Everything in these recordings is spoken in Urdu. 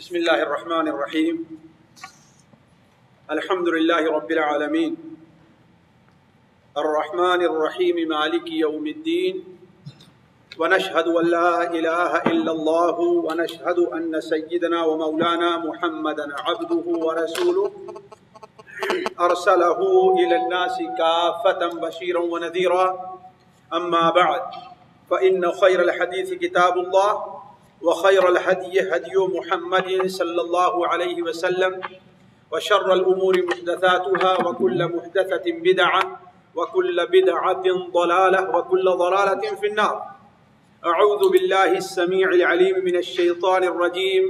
بسم الله الرحمن الرحيم. الحمد لله رب العالمين الرحمن الرحيم مالك يوم الدين، ونشهد أن لا إله إلا الله، ونشهد أن سيدنا ومولانا محمدا عبده ورسوله أرسله إلى الناس كافة بشيرا ونذيرا. أما بعد، فإن خير الحديث كتاب الله، وخير الهدي هدي محمد صلى الله عليه وسلم، وشر الأمور محدثاتها، وكل محدثة بدعة، وكل بدعة ضلالة، وكل ضلالة في النار. أعوذ بالله السميع العليم من الشيطان الرجيم.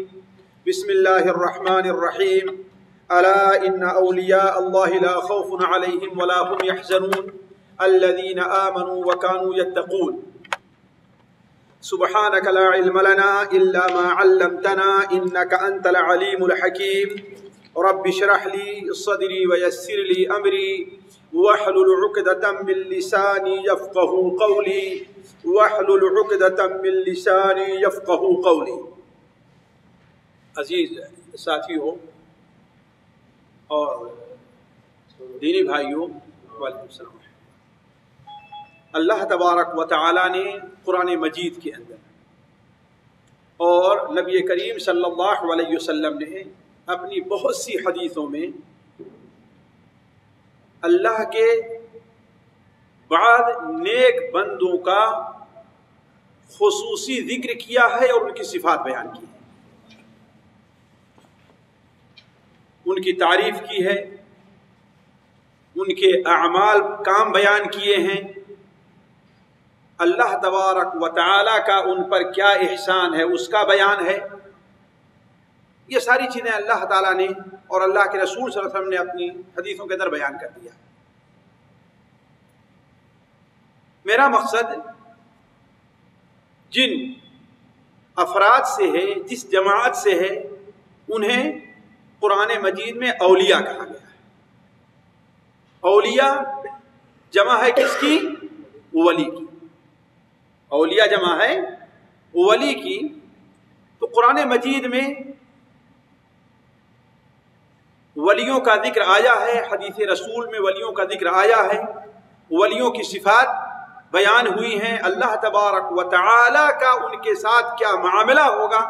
بسم الله الرحمن الرحيم. ألا إن أولياء الله لا خوف عليهم ولا هم يحزنون الذين آمنوا وكانوا يتقون. سبحانك لا علم لنا إلا ما علمتنا إنك أنت العليم الحكيم. رب اشرح لي صدري ويسر لي أمري واحلل عقدة من لساني يفقهوا قولي واحلل عقدة من لساني يفقهوا قولي. عزیز ساتھیوں اور دینی بھائیوں، وعلیکم السلام. اللہ تبارک و تعالی نے قرآن مجید کے اندر اور نبی کریم صلی اللہ علیہ وسلم نے اپنی بہت سی حدیثوں میں اللہ کے بعد نیک بندوں کا خصوصی ذکر کیا ہے اور ان کی صفات بیان کی ہے، ان کی تعریف کی ہے، ان کے اعمال کام بیان کیے ہیں، اللہ تبارک و تعالی کا ان پر کیا احسان ہے اس کا بیان ہے. یہ ساری چیزیں اللہ تعالیٰ نے اور اللہ کے رسول صلی اللہ علیہ وسلم نے اپنی حدیثوں کے اندر بیان کر دیا. میرا مقصد جن افراد سے ہے، جس جماعت سے ہے، انہیں قرآن مجید میں اولیاء کہا گیا ہے. اولیاء جمع ہے کس کی؟ ولی کی. اولیاء جمع ہے ولی کی. تو قرآن مجید میں ولیوں کا ذکر آیا ہے، حدیث رسول میں ولیوں کا ذکر آیا ہے، ولیوں کی صفات بیان ہوئی ہیں، اللہ تبارک و تعالی کا ان کے ساتھ کیا معاملہ ہوگا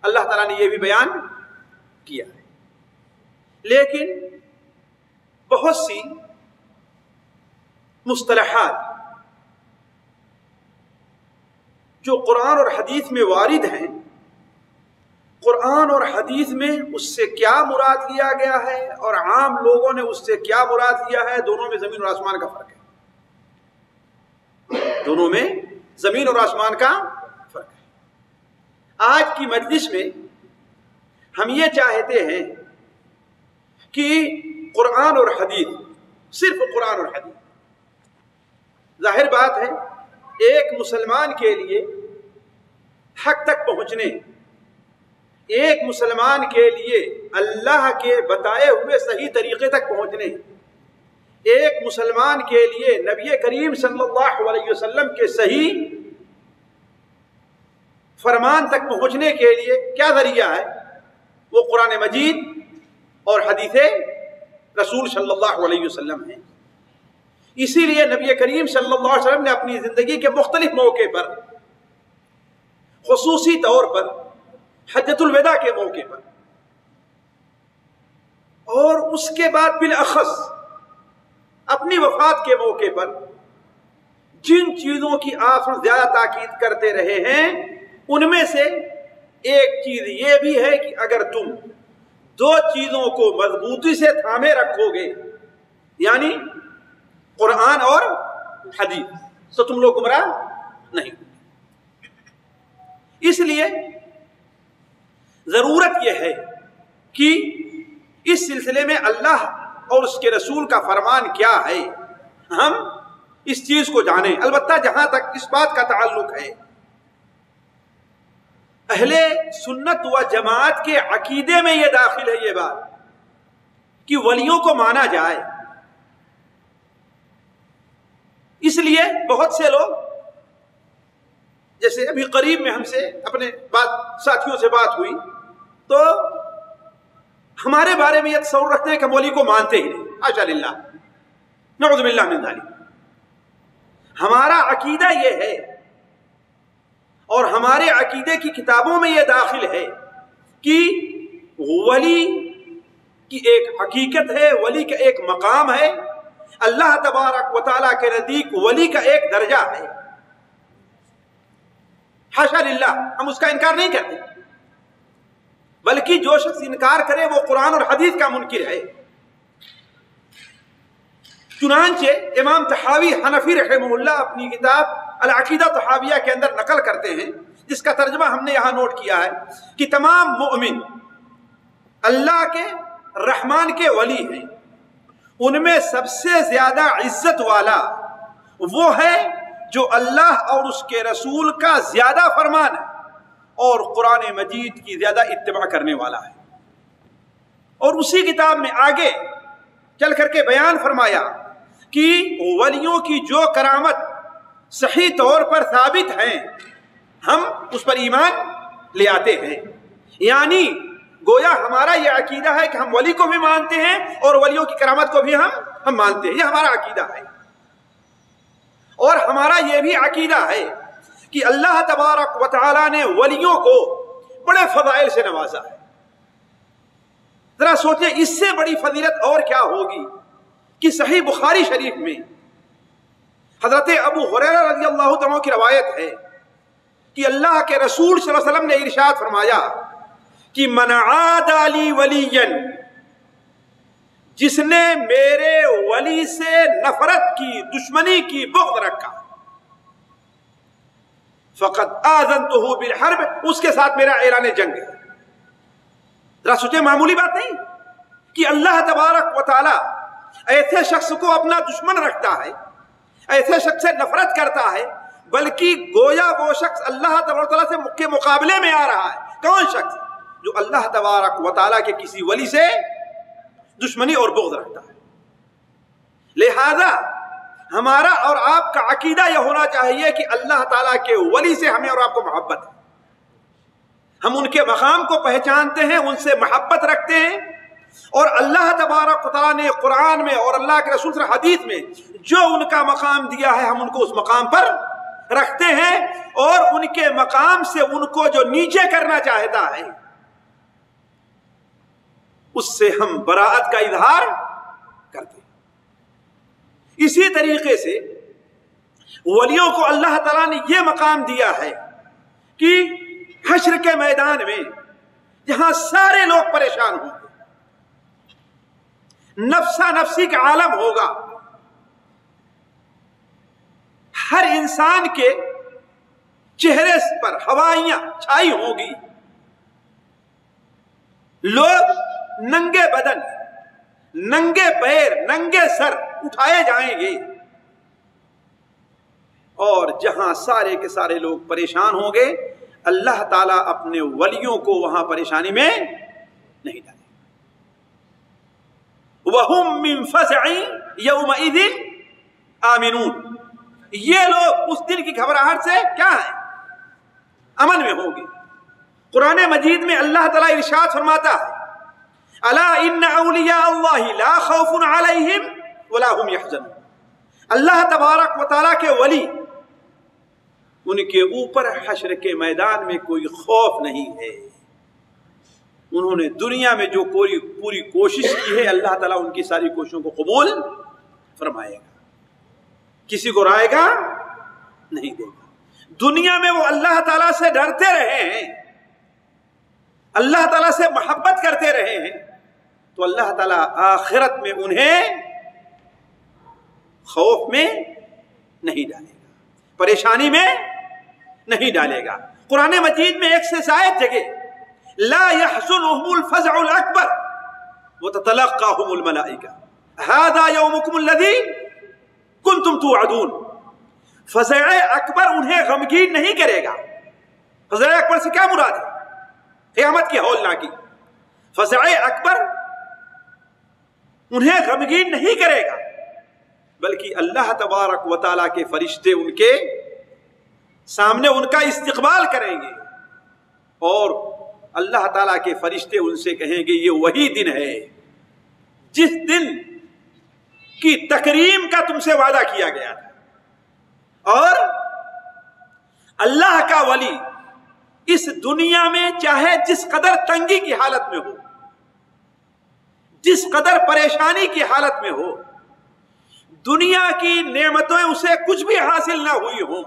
اللہ تعالیٰ نے یہ بھی بیان کیا ہے. لیکن بہت سی مصطلحات جو قرآن اور حدیث میں وارد ہیں، قرآن اور حدیث میں اس سے کیا مراد لیا گیا ہے اور عام لوگوں نے اس سے کیا مراد لیا ہے، دونوں میں زمین اور آسمان کا فرق ہے. دونوں میں زمین اور آسمان کا فرق ہے. آج کی مجلس میں ہم یہ چاہتے ہیں کہ قرآن اور حدیث، صرف قرآن اور حدیث. ظاہر بات ہے ایک مسلمان کے لیے حق تک پہنچنے، ایک مسلمان کے لیے اللہ کے بتائے ہوئے صحیح طریقے تک پہنچنے، ایک مسلمان کے لیے نبی کریم صلی اللہ علیہ وسلم کے صحیح فرمان تک پہنچنے کے لیے کیا ذریعہ ہے؟ وہ قرآن مجید اور حدیث رسول صلی اللہ علیہ وسلم ہیں. اسی لیے نبی کریم صلی اللہ علیہ وسلم نے اپنی زندگی کے مختلف موقع پر، خصوصی طور پر حجۃ الوداع کے موقع پر اور اس کے بعد بالاخص اپنی وفات کے موقع پر جن چیزوں کی آپ زیادہ تاکید کرتے رہے ہیں، ان میں سے ایک چیز یہ بھی ہے کہ اگر تم دو چیزوں کو مضبوطی سے تھامے رکھو گے، یعنی قرآن اور حدیث، تو تم لوگ گمراہ نہیں. اس لیے ضرورت یہ ہے کہ اس سلسلے میں اللہ اور اس کے رسول کا فرمان کیا ہے ہم اس چیز کو جانیں. البتہ جہاں تک اس بات کا تعلق ہے، اہل سنت و جماعت کے عقیدے میں یہ داخل ہے یہ بات کہ ولیوں کو مانا جائے. اس لیے بہت سے لوگ جیسے ابھی قریب میں ہم سے اپنے ساتھیوں سے بات ہوئی تو ہمارے بارے میں یہ تصور رکھتے ہیں کہ ہم ولی کو مانتے ہی نہیں، حاشا للہ، نعوذ باللہ من ذالک۔ ہمارا عقیدہ یہ ہے اور ہمارے عقیدے کی کتابوں میں یہ داخل ہے کہ ولی کی ایک حقیقت ہے، ولی کا ایک مقام ہے، اللہ تبارک و تعالیٰ کے نزدیک ولی کا ایک درجہ ہے، حاشا للہ، ہم اس کا انکار نہیں کرتے، بلکہ جو شخص انکار کرے وہ قرآن اور حدیث کا منکر ہے۔ چنانچہ امام طحاوی حنفی رحمہ اللہ اپنی کتاب العقیدہ طحاویہ کے اندر نقل کرتے ہیں، جس کا ترجمہ ہم نے یہاں نوٹ کیا ہے کہ تمام مؤمن اللہ کے رحمان کے ولی ہیں، ان میں سب سے زیادہ عزت والا وہ ہے جو اللہ اور اس کے رسول کا زیادہ فرمان ہے اور قرآن مجید کی زیادہ اتباع کرنے والا ہے۔ اور اسی کتاب میں آگے چل کر کے بیان فرمایا کہ ولیوں کی جو کرامت صحیح طور پر ثابت ہیں ہم اس پر ایمان لے آتے ہیں، یعنی گویا ہمارا یہ عقیدہ ہے کہ ہم ولی کو بھی مانتے ہیں اور ولیوں کی کرامت کو بھی ہم مانتے ہیں، یہ ہمارا عقیدہ ہے۔ اور ہمارا یہ بھی عقیدہ ہے کہ اللہ تبارک و تعالیٰ نے ولیوں کو بڑے فضائل سے نوازا ہے۔ ذرا سوچیں اس سے بڑی فضیلت اور کیا ہوگی کہ صحیح بخاری شریف میں حضرت ابو ہریرہ رضی اللہ عنہ کی روایت ہے کہ اللہ کے رسول صلی اللہ علیہ وسلم نے ارشاد فرمایا کہ من عاد لی ولیا، جس نے میرے ولی سے نفرت کی، دشمنی کی، بغض رکھا، فقد آذنتہ بالحرب، اس کے ساتھ میرا اعلان جنگ ہے۔ ذرا سوچیں معمولی بات نہیں کہ اللہ تبارک و تعالی ایسے شخص کو اپنا دشمن رکھتا ہے، ایسے شخص سے نفرت کرتا ہے، بلکہ گویا وہ شخص اللہ تبارک و تعالیٰ سے کے مقابلے میں آ رہا ہے۔ کون شخص؟ جو اللہ تبارک و تعالیٰ کے کسی ولی سے دشمنی اور بغض رکھتا ہے۔ لہذا ہمارا اور آپ کا عقیدہ یہ ہونا چاہیے کہ اللہ تعالیٰ کے ولی سے ہمیں اور آپ کو محبت ہے، ہم ان کے مقام کو پہچانتے ہیں، ان سے محبت رکھتے ہیں، اور اللہ تبارک و تعالیٰ نے قرآن میں اور اللہ کے رسول صلی اللہ علیہ وسلم حدیث میں جو ان کا مقام دیا ہے ہم ان کو اس مقام پر رکھتے ہیں، اور ان کے مقام سے ان کو جو نیچے کرنا چاہتا ہے اس سے ہم براءت کا اظہار کرتے ہیں۔ اسی طریقے سے ولیوں کو اللہ تعالیٰ نے یہ مقام دیا ہے کہ حشر کے میدان میں جہاں سارے لوگ پریشان ہوں گے، نفسا نفسی کا عالم ہوگا، ہر انسان کے چہرے پر ہوائیاں چھائی ہوں گی، لوگ ننگے بدن، ننگے پیر، ننگے سر اٹھائے جائیں گے، اور جہاں سارے کے سارے لوگ پریشان ہوں گے اللہ تعالیٰ اپنے ولیوں کو وہاں پریشانی میں نہیں ڈالے۔ وَهُمْ مِنْ فَزْعٍ يَوْمَئِذٍ آمِنُونَ، یہ لوگ اس دن کی گھبراہٹ سے کیا ہیں؟ امن میں ہوں گے۔ قرآن مجید میں اللہ تعالیٰ ارشاد فرماتا ہے الا ان اولیاء اللہ لا خوف علیہم ولا هم يحزنون، اللہ تبارک و تعالیٰ کے ولی، ان کے اوپر حشر کے میدان میں کوئی خوف نہیں ہے، انہوں نے دنیا میں جو پوری کوشش کی ہے اللہ تعالیٰ ان کی ساری کوششوں کو قبول فرمائے گا، کسی کو رائے گا نہیں دے گا۔ دنیا میں وہ اللہ تعالیٰ سے ڈرتے رہے ہیں، اللہ تعالیٰ سے محبت کرتے رہے ہیں، تو اللہ تعالیٰ آخرت میں انہیں خوف میں نہیں ڈالے گا، پریشانی میں نہیں ڈالے گا۔ قرآن مجید میں ایک سے زائد جگہ لا يحزنهم الفزع الاکبر وتتلقاهم الملائکہ هذا یومکم الذی کنتم توعدون، فزع اکبر انہیں غمگین نہیں کرے گا۔ فزع اکبر سے کیا مراد ہے؟ قیامت کی ہولناکی۔ فزع اکبر انہیں غمگین نہیں کرے گا، بلکہ اللہ تبارک و تعالیٰ کے فرشتے ان کے سامنے ان کا استقبال کریں گے، اور اللہ تعالیٰ کے فرشتے ان سے کہیں گے یہ وہی دن ہے جس دن کی تکریم کا تم سے وعدہ کیا گیا تھا، اور اللہ کا ولی اس دنیا میں چاہے جس قدر تنگی کی حالت میں ہو، جس قدر پریشانی کی حالت میں ہو، دنیا کی نعمتیں اسے کچھ بھی حاصل نہ ہوئی ہوں،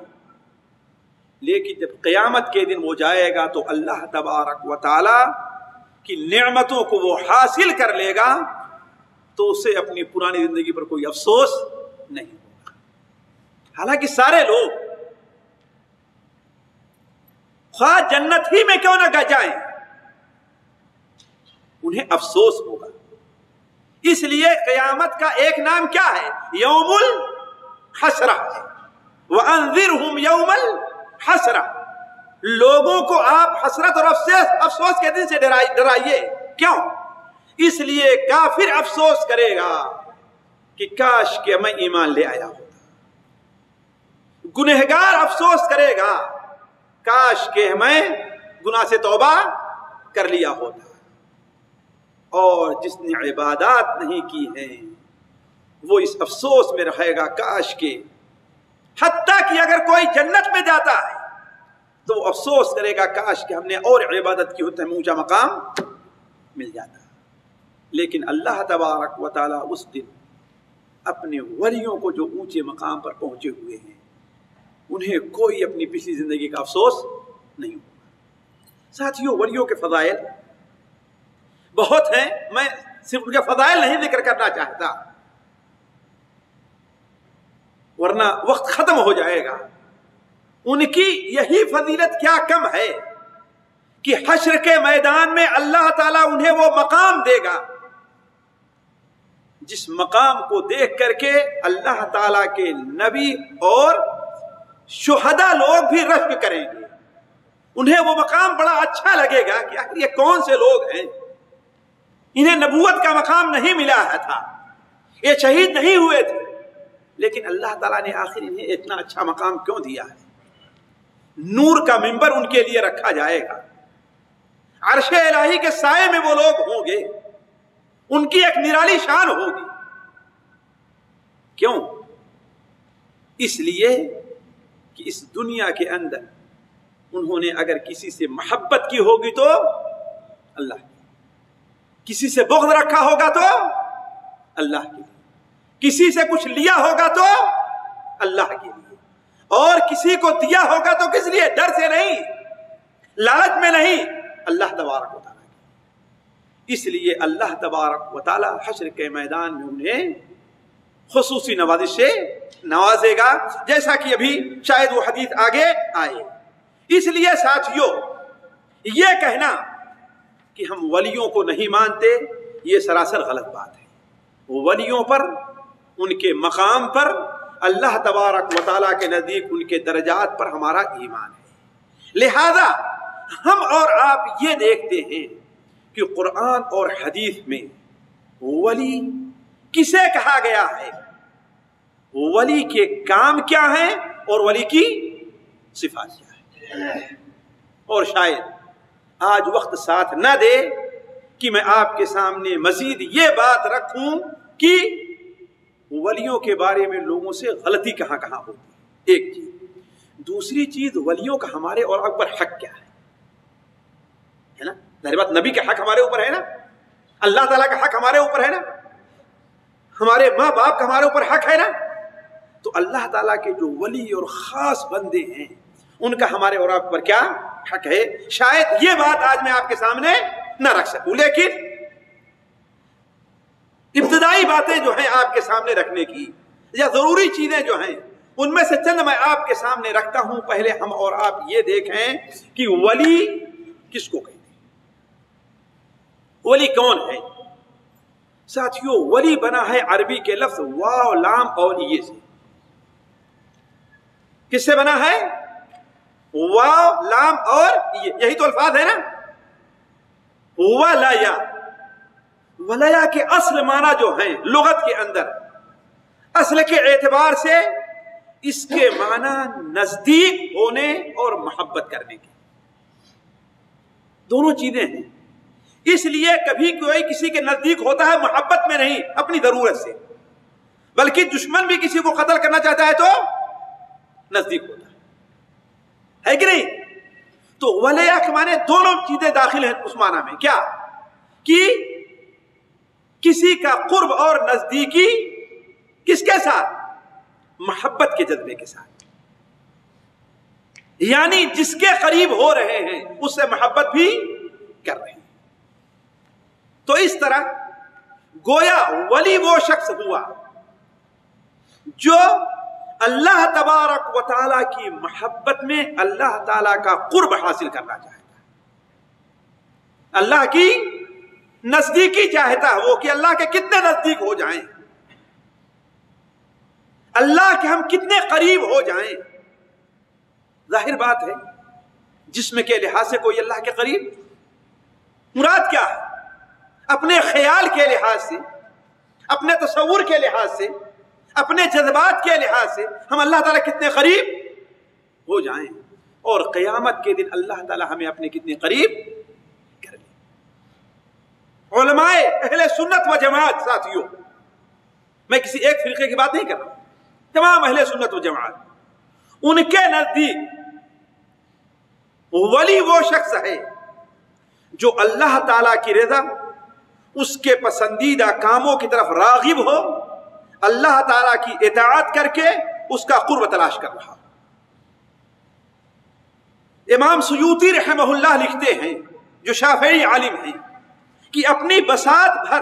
لیکن جب قیامت کے دن وہ جائے گا تو اللہ تبارک و تعالی کی نعمتوں کو وہ حاصل کر لے گا تو اسے اپنی پرانی زندگی پر کوئی افسوس نہیں ہوگا۔ حالانکہ سارے لوگ خواہ جنت ہی میں کیوں نہ جائیں انہیں افسوس ہوگا۔ اس لیے قیامت کا ایک نام کیا ہے؟ یوم الحسرہ ہے۔ وَأَنذِرْهُمْ يَوْمَ الْحَسرَةِ، لوگوں کو آپ حسرت اور افسوس کے دن سے ڈرائیے۔ کیوں؟ اس لیے کافر افسوس کرے گا کہ کاش کہ میں ایمان لے آیا ہوتا، گنہگار افسوس کرے گا کاش کہ میں گناہ سے توبہ کر لیا ہوتا، اور جس نے عبادات نہیں کی ہیں وہ اس افسوس میں رہے گا کاش کہ، حتیٰ کہ اگر کوئی جنت میں جاتا ہے تو وہ افسوس کرے گا کاش کہ ہم نے اور عبادت کی ہوتی، ہمیں اونچا مقام مل جاتا۔ لیکن اللہ تبارک و تعالیٰ اس دن اپنے ولیوں کو جو اونچے مقام پر پہنچے ہوئے ہیں انہیں کوئی اپنی پچھلی زندگی کا افسوس نہیں ہوگا۔ ساتھیوں، ولیوں کے فضائل بہت ہیں، میں صرف ان کے فضائل نہیں ذکر کرنا چاہتا ورنہ وقت ختم ہو جائے گا۔ ان کی یہی فضیلت کیا کم ہے کہ حشر کے میدان میں اللہ تعالیٰ انہیں وہ مقام دے گا جس مقام کو دیکھ کر کے اللہ تعالیٰ کے نبی اور شہداء لوگ بھی رشک کریں گے۔ انہیں وہ مقام بڑا اچھا لگے گا کہ آخر یہ کون سے لوگ ہیں، انہیں نبوت کا مقام نہیں ملا تھا، یہ شہید نہیں ہوئے تھے، لیکن اللہ تعالیٰ نے آخر انہیں اتنا اچھا مقام کیوں دیا ہے۔ نور کا منبر ان کے لیے رکھا جائے گا، عرش الہی کے سائے میں وہ لوگ ہوں گے، ان کی ایک نرالی شان ہوگی۔ کیوں؟ اس لیے کہ اس دنیا کے اندر انہوں نے اگر کسی سے محبت کی ہوگی تو اللہ کی، کسی سے بغض رکھا ہوگا تو اللہ کے لیے، کسی سے کچھ لیا ہوگا تو اللہ کے لیے، اور کسی کو دیا ہوگا تو کس لیے؟ ڈر سے نہیں، لالچ میں نہیں، اللہ تبارک و تعالیٰ کی۔ اس لیے اللہ تبارک و تعالیٰ حشر کے میدان میں انہیں خصوصی نوازش سے نوازے گا، جیسا کہ ابھی شاید وہ حدیث آگے آئے۔ اس لیے ساتھیوں، یہ کہنا کہ ہم ولیوں کو نہیں مانتے یہ سراسر غلط بات ہے۔ ولیوں پر، ان کے مقام پر، اللہ تبارک و تعالیٰ کے نزدیک ان کے درجات پر ہمارا ایمان ہے۔ لہذا ہم اور آپ یہ دیکھتے ہیں کہ قرآن اور حدیث میں ولی کسے کہا گیا ہے، ولی کے کام کیا ہیں اور ولی کی صفات کیا ہے۔ اور شاید آج وقت ساتھ نہ دے کہ میں آپ کے سامنے مزید یہ بات رکھوں کہ ولیوں کے بارے میں لوگوں سے غلطی کہاں کہاں ہوتی ہے، ایک چیز۔ دوسری چیز، ولیوں کا ہمارے اور آپ پر حق کیا ہے نا؟ ظاہر بات، نبی کا حق ہمارے اوپر ہے نا، اللہ تعالیٰ کا حق ہمارے اوپر ہے نا، ہمارے ماں باپ کا ہمارے اوپر حق ہے نا۔ تو اللہ تعالیٰ کے جو ولی اور خاص بندے ہیں ان کا ہمارے اور آپ پر کیا حق ہے، شاید یہ بات آج میں آپ کے سامنے نہ رکھ سکوں، لیکن ابتدائی باتیں جو ہیں آپ کے سامنے رکھنے کی، یا ضروری چیزیں جو ہیں ان میں سے چند میں آپ کے سامنے رکھتا ہوں۔ پہلے ہم اور آپ یہ دیکھیں کہ ولی کس کو کہتے ہیں، ولی کون ہے۔ ساتھیوں، ولی بنا ہے عربی کے لفظ واو لام اولیے سے۔ کس سے بنا ہے؟ واو لام اور یہی تو الفاظ ہے نا۔ ولایا، ولایا کے اصل معنی جو ہیں لغت کے اندر، اصل کے اعتبار سے اس کے معنی نزدیک ہونے اور محبت کرنے کے۔ دونوں چیزیں ہیں. اس لیے کبھی کوئی کسی کے نزدیک ہوتا ہے محبت میں نہیں، اپنی ضرورت سے، بلکہ دشمن بھی کسی کو قتل کرنا چاہتا ہے تو نزدیک ہوتا ہے کہ نہیں؟ تو ولیہ کے معنی دونوں چیزیں داخل ہیں اس معنی میں. کیا کہ کسی کا قرب اور نزدیکی کس کے ساتھ؟ محبت کے جذبے کے ساتھ. یعنی جس کے قریب ہو رہے ہیں اس سے محبت بھی کر رہے ہیں. تو اس طرح گویا ولی وہ شخص ہوا جو اللہ تبارک و تعالیٰ کی محبت میں اللہ تعالیٰ کا قرب حاصل کرنا چاہتا ہے، اللہ کی نزدیکی چاہتا ہے وہ کہ اللہ کے کتنے نزدیک ہو جائیں، اللہ کے ہم کتنے قریب ہو جائیں. ظاہر بات ہے جسم کے لحاظ سے کوئی اللہ کے قریب، مراد کیا ہے؟ اپنے خیال کے لحاظ سے، اپنے تصور کے لحاظ سے، اپنے جذبات کے لحاظ سے ہم اللہ تعالیٰ کتنے قریب ہو جائیں، اور قیامت کے دن اللہ تعالیٰ ہمیں اپنے کتنے قریب کر لیں. علماء اہل سنت و جماعت، ساتھیوں میں کسی ایک فرقے کی بات نہیں کر رہا ہوں، تمام اہل سنت و جماعت، ان کے نزدیک ولی وہ شخص ہے جو اللہ تعالیٰ کی رضا، اس کے پسندیدہ کاموں کی طرف راغب ہو، اللہ تعالیٰ کی اطاعت کر کے اس کا قرب تلاش کر رہا. امام سیوطی رحمہ اللہ لکھتے ہیں، جو شافعی عالم ہیں، کہ اپنی بساط بھر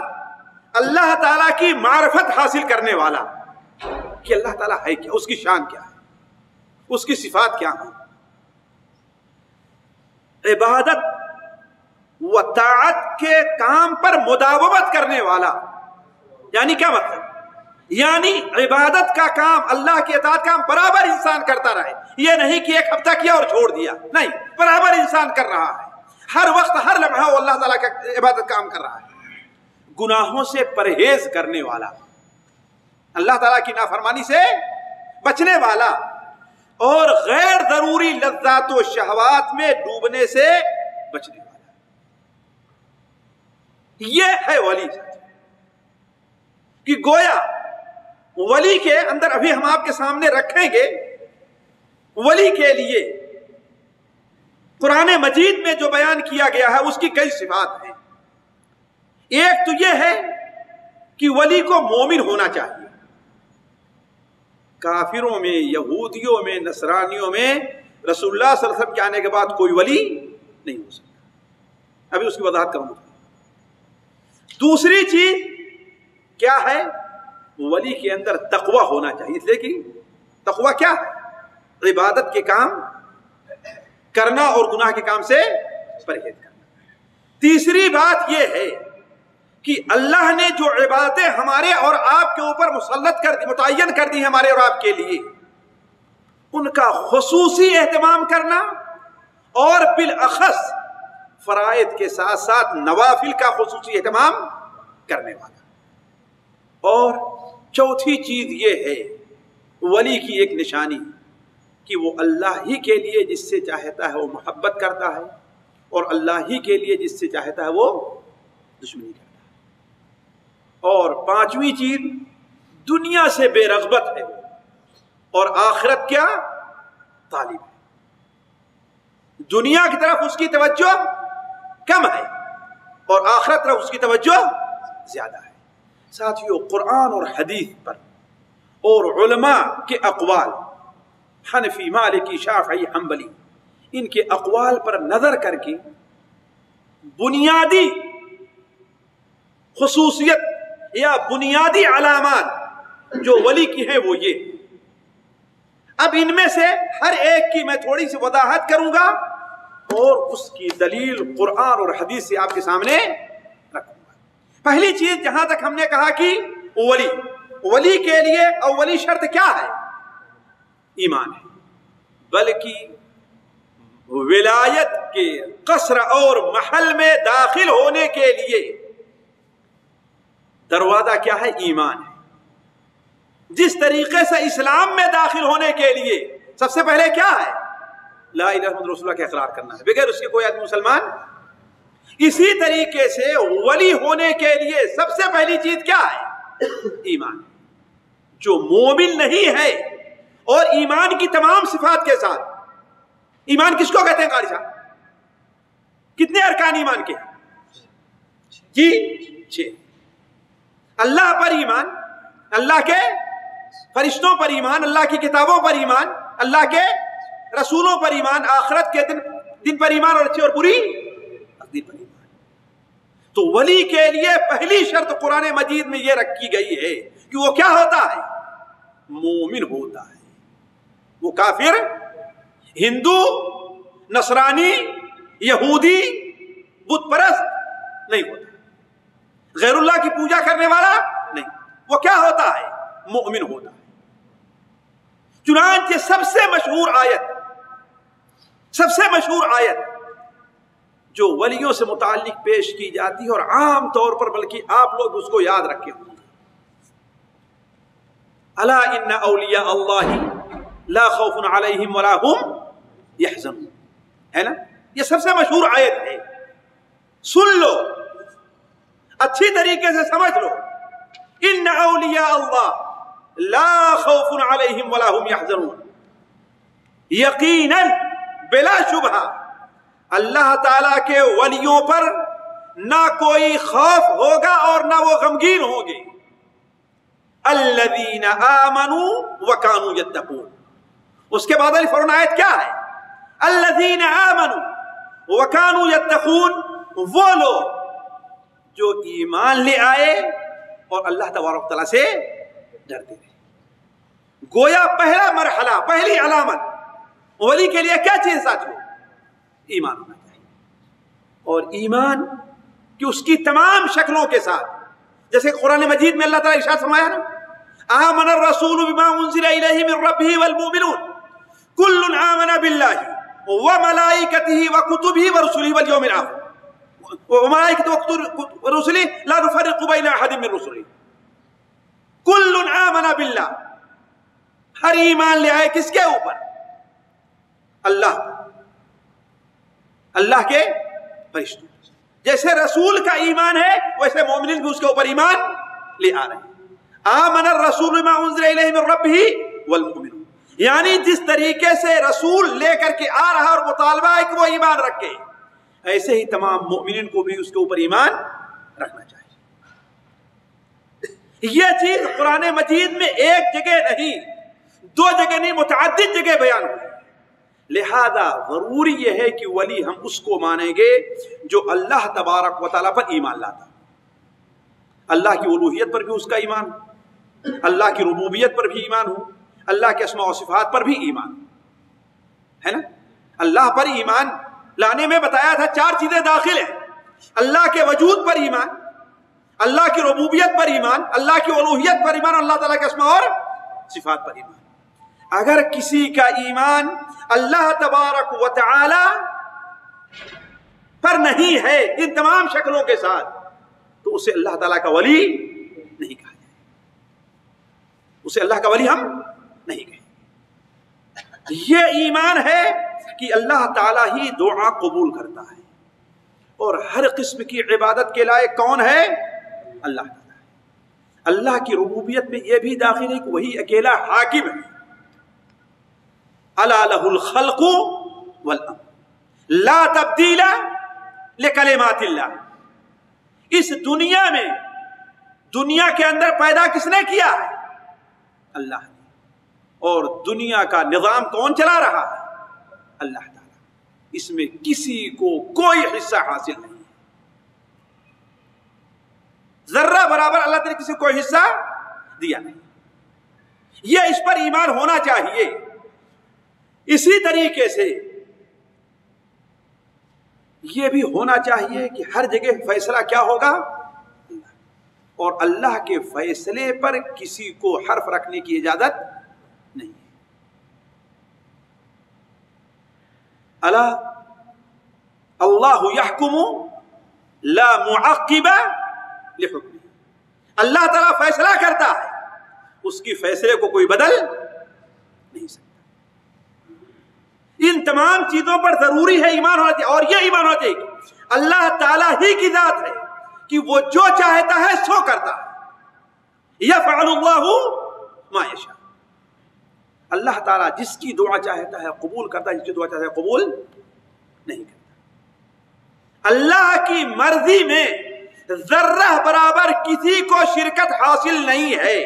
اللہ تعالیٰ کی معرفت حاصل کرنے والا کہ اللہ تعالیٰ ہے کیا، اس کی شان کیا ہے، اس کی صفات کیا ہیں، عبادت و طاعت کے کام پر مداومت کرنے والا. یعنی کیا مطلب؟ یعنی عبادت کا کام، اللہ کی اطاعت کا کام برابر انسان کرتا رہے. یہ نہیں کہ ایک ہفتہ کیا اور چھوڑ دیا، نہیں، برابر انسان کر رہا ہے، ہر وقت ہر لمحہ وہ اللہ تعالیٰ کا عبادت کا کام کر رہا ہے. گناہوں سے پرہیز کرنے والا، اللہ تعالیٰ کی نافرمانی سے بچنے والا، اور غیر ضروری لذات و شہوات میں ڈوبنے سے بچنے والا. یہ ہے ولی. کہ گویا ولی کے اندر ابھی ہم آپ کے سامنے رکھیں گے، ولی کے لیے قرآن مجید میں جو بیان کیا گیا ہے اس کی کئی صفات ہیں. ایک تو یہ ہے کہ ولی کو مومن ہونا چاہیے. کافروں میں، یہودیوں میں، نصرانیوں میں رسول اللہ صلی اللہ علیہ وسلم کے آنے کے بعد کوئی ولی نہیں ہو سکتا. ابھی اس کی وضاحت کروں. دوسری چیز کیا ہے؟ ولی کے اندر تقوی ہونا چاہیے. اس لیے کہ تقوی کیا ہے؟ عبادت کے کام کرنا اور گناہ کے کام سے پرہیز کرنا. تیسری بات یہ ہے کہ اللہ نے جو عبادتیں ہمارے اور آپ کے اوپر مسلط کر دی، متعین کر دی ہمارے اور آپ کے لیے، ان کا خصوصی اہتمام کرنا، اور بالاخص فرائض کے ساتھ ساتھ نوافل کا خصوصی اہتمام کرنے والا. اور چوتھی چیز یہ ہے ولی کی ایک نشانی کہ وہ اللہ ہی کے لیے جس سے چاہتا ہے وہ محبت کرتا ہے، اور اللہ ہی کے لیے جس سے چاہتا ہے وہ دشمنی کرتا ہے. اور پانچویں چیز دنیا سے بے رغبت ہے، اور آخرت کیا طالب ہے. دنیا کی طرف اس کی توجہ کم ہے اور آخرت طرف اس کی توجہ زیادہ ہے. ساتھیوں، قرآن اور حدیث پر اور علماء کے اقوال، حنفی، مالکی، شافعی، حنبلی، ان کے اقوال پر نظر کر کے بنیادی خصوصیت یا بنیادی علامات جو ولی کی ہیں وہ یہ. اب ان میں سے ہر ایک کی میں تھوڑی سی وضاحت کروں گا اور اس کی دلیل قرآن اور حدیث سے آپ کے سامنے رکھوں گا. پہلی چیز، جہاں تک ہم نے کہا کہ ولی کے لیے اولی شرط کیا ہے؟ ایمان ہے. بلکہ ولایت کے قصر اور محل میں داخل ہونے کے لیے دروازہ کیا ہے؟ ایمان ہے. جس طریقے سے اسلام میں داخل ہونے کے لیے سب سے پہلے کیا ہے؟ لا الہ الا اللہ رسول اللہ کا اقرار کرنا ہے. بغیر اس کے کوئی آدمی مسلمان اسی طریقے سے ولی ہونے کے لیے سب سے پہلی چیز کیا ہے؟ ایمان. جو مومن نہیں ہے اور ایمان کی تمام صفات کے ساتھ. ایمان کس کو کہتے ہیں قاری صاحب؟ کتنے ارکان ایمان کے؟ جی 6. اللہ پر ایمان، اللہ کے فرشتوں پر ایمان، اللہ کی کتابوں پر ایمان، اللہ کے رسولوں پر ایمان، آخرت کے دن پر ایمان، اور اچھی اور بری دن پر ایمان. تو ولی کے لیے پہلی شرط قرآن مجید میں یہ رکھی گئی ہے کہ وہ کیا ہوتا ہے؟ مومن ہوتا ہے. وہ کافر، ہندو، نصرانی، یہودی، بت پرست نہیں ہوتا، غیر اللہ کی پوجا کرنے والا نہیں. وہ کیا ہوتا ہے؟ مومن ہوتا ہے. چنانچہ سب سے مشہور آیت جو ولیوں سے متعلق پیش کی جاتی ہے، اور عام طور پر بلکہ آپ لوگ اس کو یاد رکھیں، الا ان اولیاء اللہ لا خوف علیہم ولا هم يحزنون، ہے نا؟ یہ سب سے مشہور آیت ہے. سن لو، اچھی طریقے سے سمجھ لو. ان اولیاء اللہ لا خوف علیہم ولا هم يحزنون. یقیناً بلا شبہ اللہ تعالیٰ کے ولیوں پر نہ کوئی خوف ہوگا اور نہ وہ غمگین ہوں گے. الذین آمنوا وکانوا یتقون. اس کے بعد الفرعون آیت کیا ہے؟ الذین آمنوا وکانوا یتقون. وہ لوگ جو ایمان لے آئے اور اللہ تبارک و تعالیٰ سے ڈرتے رہے. گویا پہلا مرحلہ، پہلی علامت ولی کے لیے کیا چیز ساتھیو؟ ایمان ہونا چاہیے. اور ایمان کہ اس کی تمام شکلوں کے ساتھ، جیسے قرآن مجید میں اللہ تعالیٰ ارشاد فرمایا نا، آمن الرسول بما انزل الیہ من ربہ والمؤمنون کل آمن باللہ وملائکتہ وکتبہ ورسلہ والیوم الآخر وملائکتہ ورسلہ لا نفرق بین احد من رسلہ. کل آمن باللہ، ہر ایمان لے آئے کس کے اوپر؟ اللہ، اللہ کے فرشتوں. جیسے رسول کا ایمان ہے ویسے مومنین بھی اس کے اوپر ایمان لے آ رہے ہیں. آمن الرسول بما انزل الیہ من ربہ والمؤمنون، یعنی جس طریقے سے رسول لے کر کے آ رہا اور مطالبہ ہے کہ وہ ایمان رکھے، ایسے ہی تمام مومنین کو بھی اس کے اوپر ایمان رکھنا چاہیے. یہ چیز قرآن مجید میں ایک جگہ نہیں، دو جگہ نہیں، متعدد جگہ بیان ہوئی. لہذا ضروری یہ ہے کہ ولی ہم اس کو مانیں گے جو اللہ تبارک و تعالیٰ پر ایمان لاتا. اللہ کی الوہیت پر بھی اس کا ایمان، اللہ کی ربوبیت پر بھی ایمان ہو، اللہ کے اسماء و صفات پر بھی ایمان ہے نا. اللہ پر ایمان لانے میں بتایا تھا 4 چیزیں داخل ہیں. اللہ کے وجود پر ایمان، اللہ کی ربوبیت پر ایمان، اللہ کی الوہیت پر ایمان، اللہ تعالیٰ کے اسماء اور صفات پر ایمان. اگر کسی کا ایمان اللہ تبارک و تعالی پر نہیں ہے ان تمام شکلوں کے ساتھ، تو اسے اللہ تعالیٰ کا ولی نہیں کہا جائے. اسے اللہ کا ولی ہم نہیں کہیں. یہ ایمان ہے کہ اللہ تعالیٰ ہی دعا قبول کرتا ہے، اور ہر قسم کی عبادت کے لائق کون ہے؟ اللہ تعالیٰ ہے. اللہ کی ربوبیت میں یہ بھی داخل ہے کہ وہی اکیلا حاکم ہے. الا لہ الخلق والامر لا تبدیل لکلمات اللہ. اس دنیا میں، دنیا کے اندر پیدا کس نے کیا ہے؟ اللہ نے. اور دنیا کا نظام کون چلا رہا ہے؟ اللہ تعالیٰ. اس میں کسی کو کوئی حصہ حاصل نہیں ہے. ذرہ برابر اللہ تعالیٰ نے کسی کو کوئی حصہ دیا نہیں. یہ اس پر ایمان ہونا چاہیے. اسی طریقے سے یہ بھی ہونا چاہیے کہ ہر جگہ فیصلہ کیا ہوگا؟ اور اللہ کے فیصلے پر کسی کو حرف رکھنے کی اجازت نہیں ہے. الا اللہ یحکم لا معقب لحکمہ. اللہ تعالیٰ فیصلہ کرتا ہے، اس کی فیصلے کو کوئی بدل نہیں سکتا. ان تمام چیزوں پر ضروری ہے ایمان ہونا چاہیے. اور یہ ایمان ہونا چاہیے اللہ تعالیٰ ہی کی ذات ہے کہ وہ جو چاہتا ہے سو کرتا ہے، یفعل اللہ ما یشاء۔ اللہ تعالیٰ جس کی دعا چاہتا ہے قبول کرتا ہے، جس کی دعا چاہتا ہے قبول نہیں کرتا۔ اللہ کی مرضی میں ذرہ برابر کسی کو شرکت حاصل نہیں ہے۔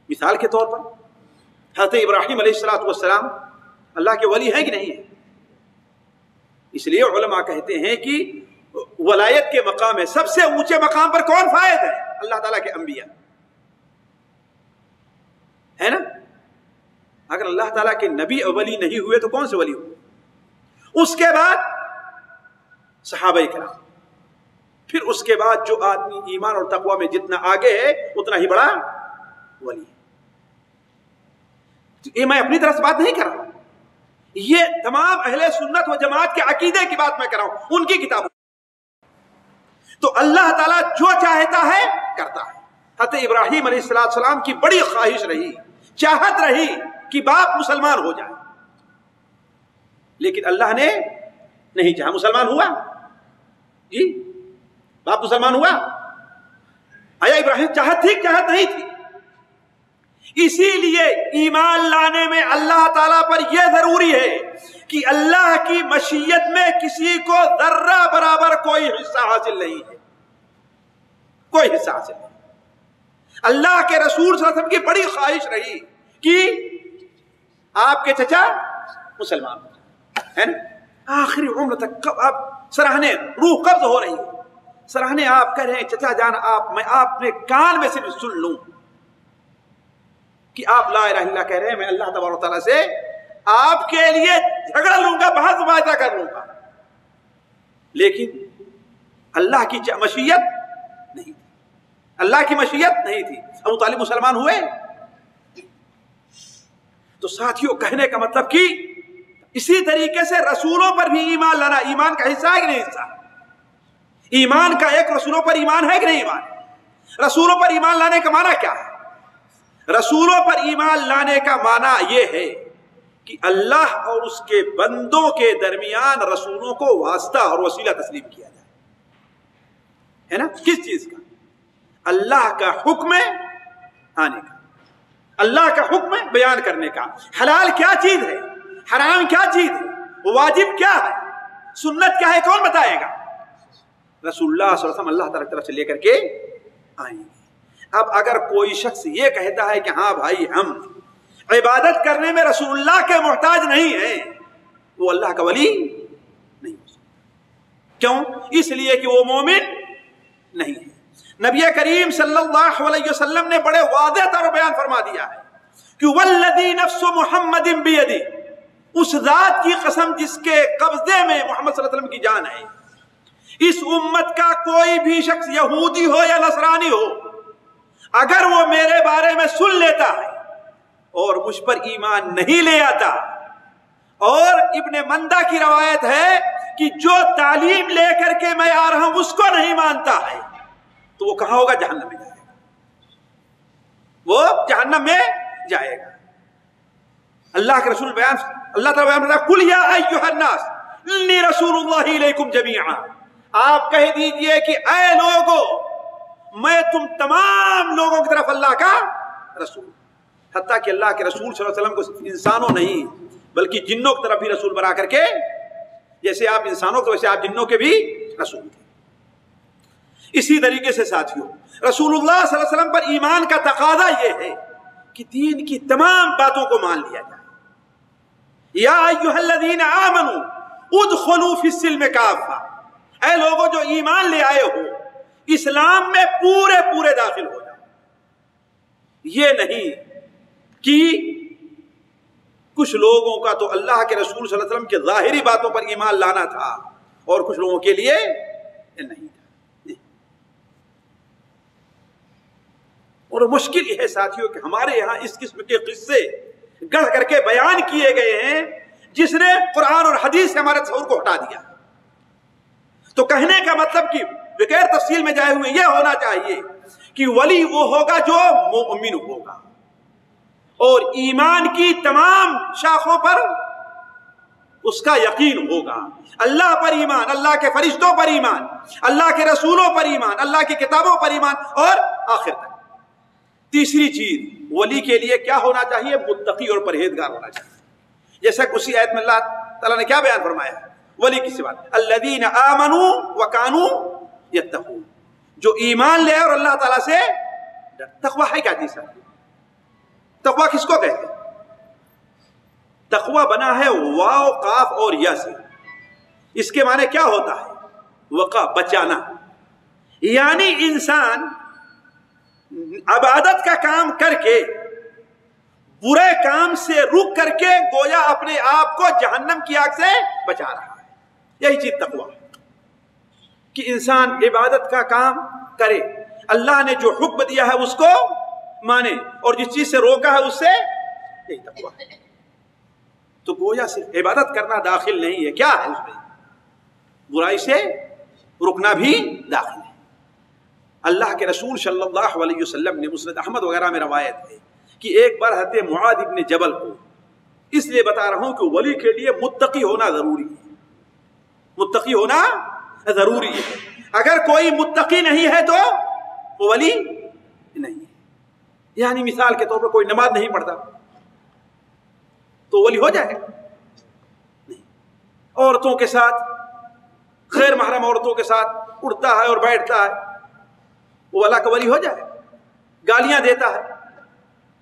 مثال کے طور پر حضرت ابراہیم علیہ السلام اللہ کے ولی ہیں کہ نہیں ہیں؟ اس لیے علماء کہتے ہیں کہ ولایت کے مقام میں سب سے اونچے مقام پر کون فائز ہے؟ اللہ تعالیٰ کے انبیاء ہے نا۔ اگر اللہ تعالیٰ کے نبی ولی نہیں ہوئے تو کون سے ولی ہوئے؟ اس کے بعد صحابہ کرام، پھر اس کے بعد جو آدمی ایمان اور تقوی میں جتنا آگے ہے اتنا ہی بڑا ولی ہے۔ یہ میں اپنی طرف سے بات نہیں کر رہا ہوں، یہ تمام اہل سنت و جماعت کے عقیدے کی بات میں کر رہا ہوں، ان کی کتابوں۔ تو اللہ تعالیٰ جو چاہتا ہے کرتا ہے۔ حضرت ابراہیم علیہ السلام کی بڑی خواہش رہی، چاہت رہی کہ باپ مسلمان ہو جائے، لیکن اللہ نے نہیں چاہا۔ مسلمان ہوا؟ جی باپ مسلمان ہوا؟ آیا ابراہیم چاہت تھی؟ چاہت نہیں تھی۔ اسی لیے ایمان لانے میں اللہ تعالیٰ پر یہ ضروری ہے کہ اللہ کی مشیت میں کسی کو ذرہ برابر کوئی حصہ حاصل نہیں ہے، کوئی حصہ حاصل نہیں۔ اللہ کے رسول صلی اللہ علیہ وسلم کی بڑی خواہش رہی کہ آپ کے چچا مسلمان ہے نا، آخری عمر تک آپ سراہنے روح قبض ہو رہی ہے، سراہنے آپ کہہ رہے ہیں چچا جان میں آپ نے کان میں صرف سن لوں کہ آپ لا الہ الا اللہ کہہ رہے ہیں، میں اللہ تبارک و تعالیٰ سے آپ کے لیے جھگڑا لوں گا، بحث مباحثہ کر لوں گا، لیکن اللہ کی مشیت نہیں تھی، اللہ کی مشیت نہیں تھی۔ ابو طالب مسلمان ہوئے؟ تو ساتھیوں کہنے کا مطلب کہ اسی طریقے سے رسولوں پر بھی ایمان لانا ایمان کا حصہ ہے کہ نہیں حصہ؟ ایمان کا ایک رسولوں پر ایمان ہے کہ نہیں ایمان؟ رسولوں پر ایمان لانے کا معنی کیا ہے؟ رسولوں پر ایمان لانے کا معنی یہ ہے کہ اللہ اور اس کے بندوں کے درمیان رسولوں کو واسطہ اور وسیلہ تسلیم کیا جائے، ہے نا؟ کس چیز کا؟ اللہ کا حکم آنے کا، اللہ کا حکم بیان کرنے کا۔ حلال کیا چیز ہے، حرام کیا چیز ہے، واجب کیا ہے، سنت کیا ہے، کون بتائے گا؟ رسول اللہ صلی اللہ علیہ وسلم اللہ تعالیٰ کی طرف سے لے کر کے آئیں گے۔ اب اگر کوئی شخص یہ کہتا ہے کہ ہاں بھائی ہم عبادت کرنے میں رسول اللہ کے محتاج نہیں ہیں، وہ اللہ کا ولی نہیں ہو سکتا۔ کیوں؟ اس لیے کہ وہ مومن نہیں ہے۔ نبی کریم صلی اللہ علیہ وسلم نے بڑے واضح طور پر بیان فرما دیا ہے کہ والذی نفس محمد بیدی، اس ذات کی قسم جس کے قبضے میں محمد صلی اللہ علیہ وسلم کی جان ہے، اس امت کا کوئی بھی شخص یہودی ہو یا نصرانی ہو، اگر وہ میرے بارے میں سن لیتا ہے اور مجھ پر ایمان نہیں لے آتا، اور ابن مندہ کی روایت ہے کہ جو تعلیم لے کر کے میں آ رہا ہوں اس کو نہیں مانتا ہے، تو وہ کہاں ہوگا؟ جہنم میں جائے گا، وہ جہنم میں جائے گا۔ اللہ کے رسول بیان، اللہ تعالیٰ بیان کرتا ہے قُلْ يَا أَيُّهَا النَّاسِ إِنِّي رَسُولُ اللَّهِ إِلَيْكُمْ جَمِيعًا، آپ کہہ دیجئے کہ اے لوگو، میں تم تمام لوگوں کی طرف اللہ کا رسول، حتیٰ کہ اللہ کے رسول صلی اللہ علیہ وسلم کو صرف انسانوں نہیں بلکہ جنوں کی طرف بھی رسول بنا کر کے، جیسے آپ انسانوں کو ویسے آپ جنوں کے بھی رسول تھے۔ اسی طریقے سے ساتھیوں رسول اللہ صلی اللہ علیہ وسلم پر ایمان کا تقاضا یہ ہے کہ دین کی تمام باتوں کو مان لیا جائے۔ یا ایھا الذین آمنوا ادخلوا فی السلم کافہ، اے لوگوں جو ایمان لے آئے ہو اسلام میں پورے پورے داخل ہو جاؤ۔ یہ نہیں کہ کچھ لوگوں کا تو اللہ کے رسول صلی اللہ علیہ وسلم کے ظاہری باتوں پر ایمان لانا تھا اور کچھ لوگوں کے لیے نہیں تھا۔ اور مشکل یہ ہے ساتھیوں کہ ہمارے یہاں اس قسم کے قصے گڑھ کر کے بیان کیے گئے ہیں جس نے قرآن اور حدیث سے ہمارے تصور کو ہٹا دیا۔ تو کہنے کا مطلب کہ بغیر تفصیل میں جائے ہوئے یہ ہونا چاہیے کہ ولی وہ ہوگا جو مومن ہوگا اور ایمان کی تمام شاخوں پر اس کا یقین ہوگا. اللہ پر ایمان، اللہ کے فرشتوں پر ایمان، اللہ کے رسولوں پر ایمان، اللہ کی کتابوں پر ایمان، اور آخر تک. تیسری چیز ولی کے لیے کیا ہونا چاہیے؟ متقی اور پرہیزگار ہونا چاہیے. جیسا اسی آیت میں اللہ تعالیٰ نے کیا بیان فرمایا ہے ولی کی صفات؟ الذین آمنوا وکانوا یتقون، جو ایمان لے اور اللہ تعالیٰ سے ڈر. تقویٰ ہے کیا چیز ہے؟ تقویٰ کس کو کہتے ہیں؟ تقویٰ بنا ہے واو قاف اور یا سے. اس کے معنی کیا ہوتا ہے؟ وقا، بچانا. یعنی انسان عبادت کا کام کر کے برے کام سے رک کر کے گویا اپنے آپ کو جہنم کی آگ سے بچا رہا ہے. یہی چیز تقویٰ، کہ انسان عبادت کا کام کرے، اللہ نے جو حکم دیا ہے اس کو مانے، اور جس چیز سے روکا ہے اس سے، یہی تقویٰ ہے. تو گویا صرف عبادت کرنا داخل نہیں ہے، کیا ہے اس میں؟ برائی سے رکنا بھی داخل ہے. اللہ کے رسول صلی اللہ علیہ وسلم نے مسند احمد وغیرہ میں روایت ہے کہ ایک بار حضرت معاذ ابن جبل کو، اس لیے بتا رہا ہوں کہ ولی کے لیے متقی ہونا ضروری ہے. متقی ہونا ضروری ہے. اگر کوئی متقی نہیں ہے تو وہ ولی نہیں ہے. یعنی مثال کے طور پر کوئی نماز نہیں پڑھتا تو ولی ہو جائے نہیں. عورتوں کے ساتھ، غیر محرم عورتوں کے ساتھ اٹھتا ہے اور بیٹھتا ہے، وہ اللہ کا ولی ہو جائے. گالیاں دیتا ہے،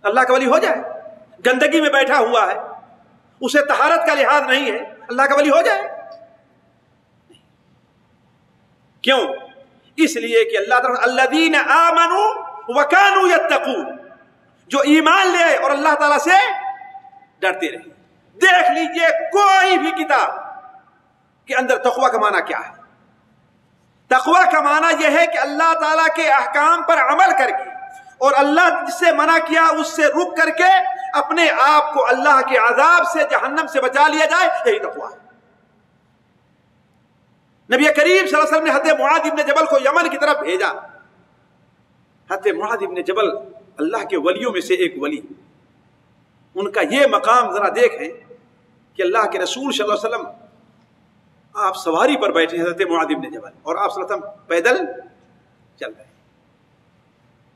اللہ کا ولی ہو جائے. گندگی میں بیٹھا ہوا ہے، اسے طہارت کا لحاظ نہیں ہے، اللہ کا ولی ہو جائے. کیوں؟ اس لیے کہ اللہ تعالیٰ الذین آمنوا وکانوا یتقون، جو ایمان لے آئے اور اللہ تعالیٰ سے ڈرتے رہے. دیکھ لیجئے کوئی بھی کتاب کے اندر تقویٰ کا معنی کیا ہے. تقویٰ کا معنی یہ ہے کہ اللہ تعالیٰ کے احکام پر عمل کر کے اور اللہ جس سے منع کیا اس سے رک کر کے اپنے آپ کو اللہ کے عذاب سے، جہنم سے بچا لیا جائے. یہی تقویٰ ہے. نبی کریم صلی اللہ علیہ وسلم نے حضرت معاذ ابن جبل کو یمن کی طرف بھیجا. حضرت معاذ ابن جبل اللہ کے ولیوں میں سے ایک ولی. ان کا یہ مقام ذرا دیکھیں کہ اللہ کے رسول صلی اللہ علیہ وسلم آپ سواری پر بیٹھے ہیں حضرت معاذ ابن جبل، اور آپ صلی اللہ علیہ وسلم پیدل چل رہے ہیں.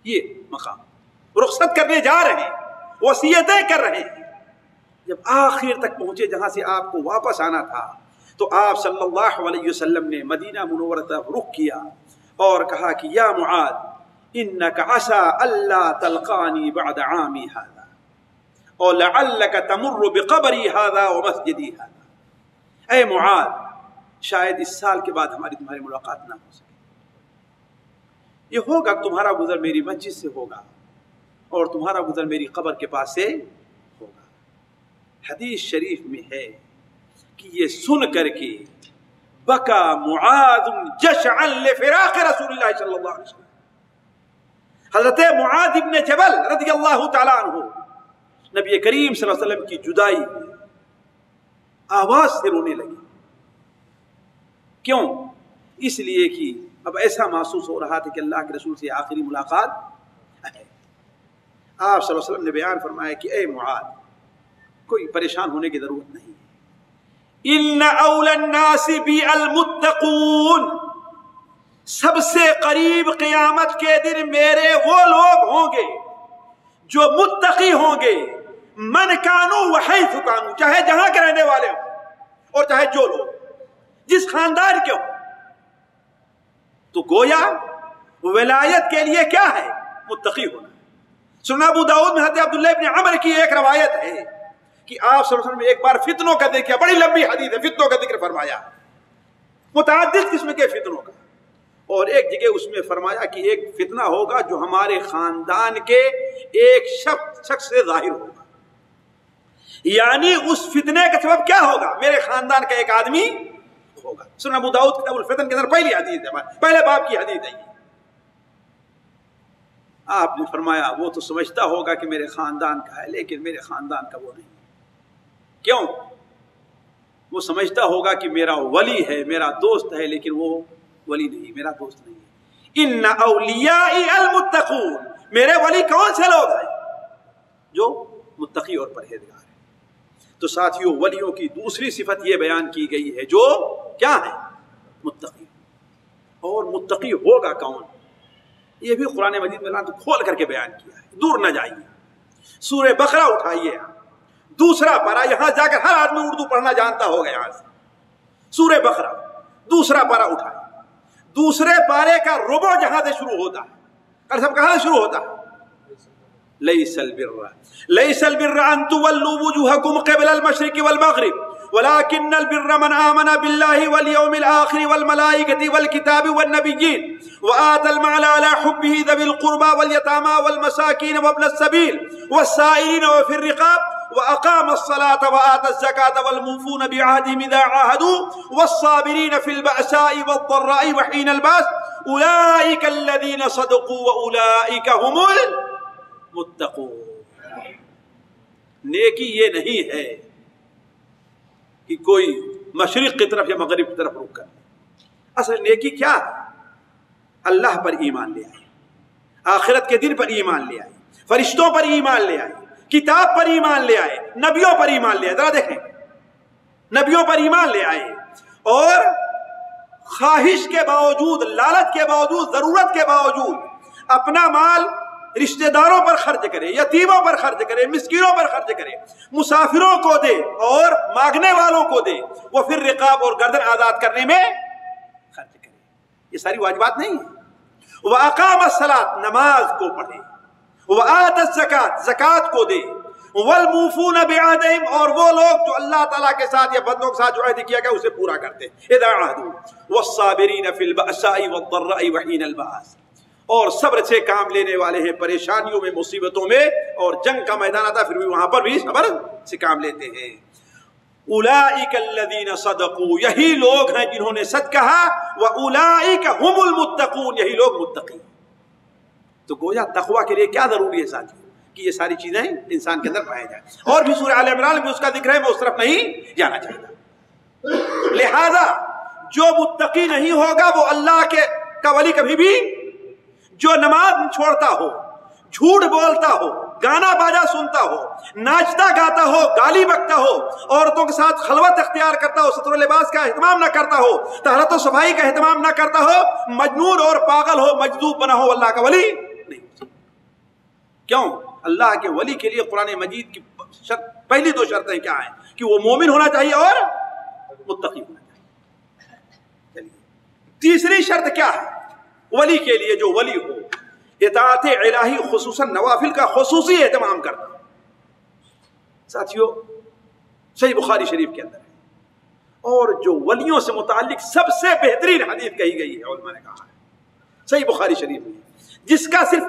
یہ مقام رخصت کرنے جا رہے ہیں، وصیتیں کر رہے ہیں. جب آخر تک پہنچے جہاں سے آپ کو واپس آنا تھا تو آپ صلی اللہ علیہ وسلم نے مدینہ منورہ طرف رخ کیا اور کہا کہ یا معاذ انک عسى الا تلقانی بعد عامی هذا اور لعلک تمر بقبری هذا ومسجدی هذا. اے معاذ، شاید اس سال کے بعد تمہاری ملاقات نہ ہو سکے. یہ ہوگا تمہارا گزر میری مسجد سے ہوگا اور تمہارا گزر میری قبر کے پاس سے ہوگا. حدیث شریف میں ہے کہ یہ سن کر کے بکا معاذ جشعا لفراق رسول اللہ صلی اللہ علیہ وسلم. حضرت معاذ ابن جبل رضی اللہ تعالیٰ عنہ نبی کریم صلی اللہ علیہ وسلم کی جدائی آواز سے رونے لگے. کیوں؟ اس لیے کہ اب ایسا محسوس ہو رہا تھا کہ اللہ کے رسول سے آخری ملاقات ہے. آپ صلی اللہ علیہ وسلم نے بیان فرمایا کہ اے معاذ، کوئی پریشان ہونے کی ضرورت نہیں ہے. ان اول الناس بی المتقون، سب سے قریب قیامت کے دن میرے وہ لوگ ہوں گے جو متقی ہوں گے. من کانو وحیث کانو، چاہے جہاں کے رہنے والے ہوں اور چاہے جو لوگ جس خاندان کے ہوں. تو گویا ولایت کے لیے کیا ہے؟ متقی ہونا. سنن ابو داؤد میں حضرت عبداللہ ابن عمر کی ایک روایت ہے کہ آپ صلی اللہ علیہ وسلم نے ایک بار فتنوں کا ذکر کیا. بڑی لمبی حدیث ہے، فتنوں کا ذکر فرمایا، متعدد قسم کے فتنوں کا. اور ایک جگہ اس میں فرمایا کہ ایک فتنہ ہوگا جو ہمارے خاندان کے ایک شخص سے ظاہر ہوگا. یعنی اس فتنے کا سبب کیا ہوگا؟ میرے خاندان کا ایک آدمی ہوگا. سنن ابو داؤد کتاب الفتن کے اندر پہلی حدیث ہے، پہلے باب کی حدیث ہے. آپ نے فرمایا وہ تو سمجھتا ہوگا کہ میرے خاندان کا ہے، لیکن میرے خاندان کا وہ نہیں. کیوں؟ وہ سمجھتا ہوگا کہ میرا ولی ہے، میرا دوست ہے، لیکن وہ ولی نہیں، میرا دوست نہیں ہے. ان اولیاء المتقون، میرے ولی کون سے لوگ ہیں؟ جو متقی اور پرہیزگار ہیں. تو تو ساتھیوں ولیوں کی دوسری صفت یہ بیان کی گئی ہے جو کیا ہے؟ متقی. اور متقی ہوگا کون؟ یہ بھی قرآن مجید میں اللہ کھول کر کے بیان کیا ہے، دور نہ جائیے. سورہ بقرہ اٹھائیے، دوسرا پارہ، یہاں جا کر ہر آدمی اردو پڑھنا جانتا ہوگا. یہاں سے سورہ بقرہ دوسرا پارہ اٹھائیے، دوسرے پارے کا ربع جہاں سے شروع ہوتا ہے. اور سب کہاں شروع ہوتا ہے؟ لیس البر ان تولوا وجوهكم قبل المشرق والمغرب ولكن البر من آمن بالله واليوم الآخر والملائكة والكتاب والنبيين وآتى المال على حبه ذوي القربى واليتامى والمساكين وابن السبيل والسائلين وفي الرقاب وأقام الصلاة وآتى الزكاة والموفون بعهدهم إذا عاهدوا والصابرين في البأساء والضراء وحين البأس أولئك الذين صدقوا وأولئك هم المتقون. نیکی یہ نہیں ہے کہ کوئی مشرق کی طرف یا مغرب کی طرف رخ کر. اصل نیکی کیا ہے؟ اللہ پر ایمان لے آئے، آخرت کے دن پر ایمان لے آئے، فرشتوں پر ایمان لے آئے، کتاب پر ایمان لے آئے، نبیوں پر ایمان لے آئے. ذرا دیکھیں، نبیوں پر ایمان لے آئے اور خواہش کے باوجود، لالچ کے باوجود، ضرورت کے باوجود اپنا مال رشتہ داروں پر خرچ کرے، یتیموں پر خرچ کرے، مسکینوں پر خرچ کرے، مسافروں کو دے اور مانگنے والوں کو دے، وہ پھر رقاب اور گردن آزاد کرنے میں خرچ کرے. یہ ساری واجبات نہیں ہیں. وَأَقَامَ الصَّلَاةَ، نماز کو پڑھے، وَآتَى الزَّكَاةَ، زکوٰۃ کو دے، وَالْمُوفُونَ بِعَهْدِهِمْ، اور وہ لوگ جو اللہ تعالیٰ کے ساتھ یا بندوں کے ساتھ جو عہد کیا گیا اسے پورا کرتے، اِذَا عَاهَدُوا، وَالصَّابِرِينَ فِي الْبَأْسَاءِ وَالضَّرَّاءِ وَحِينَ الْبَأْسِ، اور صبر سے کام لینے والے ہیں پریشانیوں میں، مصیبتوں میں، اور جنگ کا میدان آتا پھر بھی وہاں پر بھی صبر سے کام لیتے ہیں. اولئک الذین صدقوا، یہی لوگ ہیں جنہوں نے سچ کہا، واولئک هم المتقون، یہی لوگ متقی. تو گویا تقوی کے لیے کیا ضروری ہے ساتھیوں؟ کہ یہ ساری چیزیں انسان کے اندر پائے جائیں. اور بھی سورہ آل عمران میں اس کا ذکر ہے، میں اس طرف نہیں جانا چاہتا. لہذا جو متقی نہیں ہوگا وہ اللہ کا ولی کبھی بھی، جو نماز چھوڑتا ہو، جھوٹ بولتا ہو، گانا باجا سنتا ہو، ناچتا گاتا ہو، گالی بکتا ہو، عورتوں کے ساتھ خلوت اختیار کرتا ہو، ستر و لباس کا اہتمام نہ کرتا ہو، طہارت و صفائی کا اہتمام نہ کرتا ہو، مجنون اور پاگل ہو، مجذوب بنا ہو، اللہ کا ولی نہیں. کیوں؟ اللہ کے ولی کے لیے قرآن مجید کی پہلی دو شرطیں کیا ہیں؟ کہ وہ مومن ہونا چاہیے اور متقی ہونا چاہیے. تیسری شرط کیا ہے ولی کے لیے؟ جو ولی ہو اطاعت الہی، خصوصاً نوافل کا خصوصی اہتمام کرنا. ساتھیوں صحیح بخاری شریف کے اندر ہے، اور جو ولیوں سے متعلق سب سے بہترین حدیث کہی گئی ہے، علماء نے کہا ہے صحیح بخاری شریف میں، جس کا صرف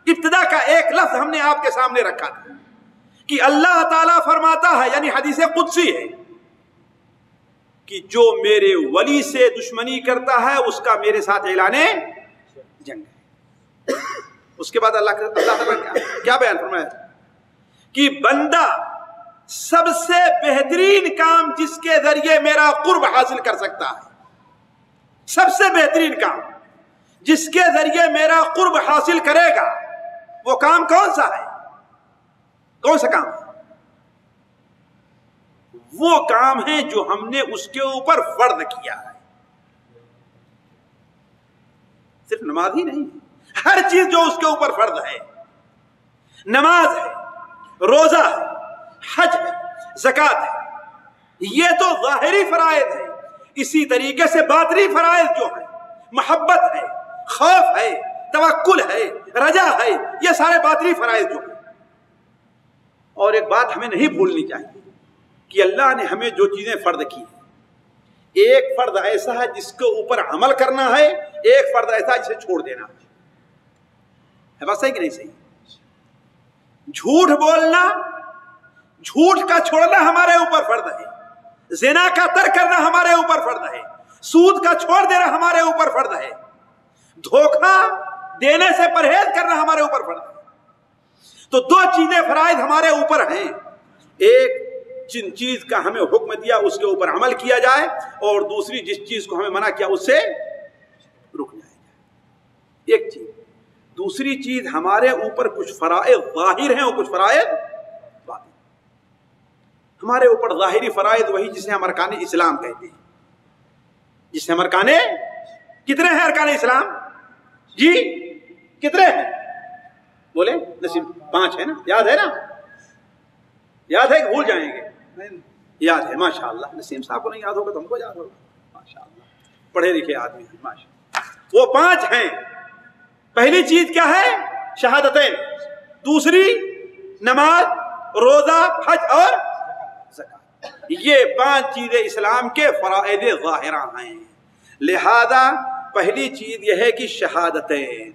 ابتدا کا ایک لفظ ہم نے آپ کے سامنے رکھا تھا کہ اللہ تعالیٰ فرماتا ہے، یعنی حدیث قدسی ہے، کہ جو میرے ولی سے دشمنی کرتا ہے اس کا میرے ساتھ اعلان جنگ ہے. اس کے بعد اللہ تعالیٰ کیا بیان فرمایا کہ بندہ سب سے بہترین کام جس کے ذریعے میرا قرب حاصل کر سکتا ہے، سب سے بہترین کام جس کے ذریعے میرا قرب حاصل کرے گا، وہ کام کون سا ہے؟ کون سا کام؟ وہ کام ہے جو ہم نے اس کے اوپر فرض کیا ہے. صرف نماز ہی نہیں، ہر چیز جو اس کے اوپر فرض ہے، نماز ہے، روزہ ہے، حج ہے، زکوٰۃ ہے، یہ تو ظاہری فرائض ہے. اسی طریقے سے باطنی فرائض جو ہیں، محبت ہے، خوف ہے، توکل ہے، رجا ہے، یہ سارے باطنی فرائض جو ہیں. اور ایک بات ہمیں نہیں بھولنی چاہیے کہ اللہ نے ہمیں جو چیزیں فرض کی ہیں، ایک فرض ایسا ہے جس کے اوپر عمل کرنا ہے، ایک فرض ایسا ہے جسے چھوڑ دینا ہے. بات صحیح کہ نہیں صحیح؟ جھوٹ بولنا، جھوٹ کا چھوڑنا ہمارے اوپر فرض ہے، زنا کا ترک کرنا ہمارے اوپر فرض ہے، سود کا چھوڑ دینا ہمارے اوپر فرض ہے، دھوکہ دینے سے پرہیز کرنا ہمارے اوپر فرض ہے. تو دو چیزیں فرائض ہمارے اوپر ہیں، ایک جن چیز کا ہمیں حکم دیا اس کے اوپر عمل کیا جائے، اور دوسری جس چیز کو ہمیں منع کیا اس سے رک جائے. ایک چیز. دوسری چیز ہمارے اوپر کچھ فرائض ظاہر ہیں اور کچھ فرائض باطن. ہمارے اوپر ظاہری فرائض وہی جسے ہم ارکان اسلام کہتے ہیں، جسے ہم ارکان، کتنے ہیں ارکان اسلام؟ جی کتنے ہیں؟ بولے نسیم؟ 5 ہے نا؟ یاد ہے نا؟ یاد ہے کہ بھول جائیں گے؟ یاد ہے، ماشاء اللہ۔ نسیم صاحب کو نہیں یاد ہوگا تو ہم کو یاد ہوگا، ماشاء اللہ، پڑھے لکھے آدمی ہیں، ماشاء اللہ۔ وہ 5 ہیں۔ پہلی چیز کیا ہے؟ شہادتین۔ دوسری نماز، روزہ، حج اور زکات۔ یہ 5 چیزیں اسلام کے فرائض ظاہرہ ہیں۔ لہذا پہلی چیز یہ ہے کہ شہادتین،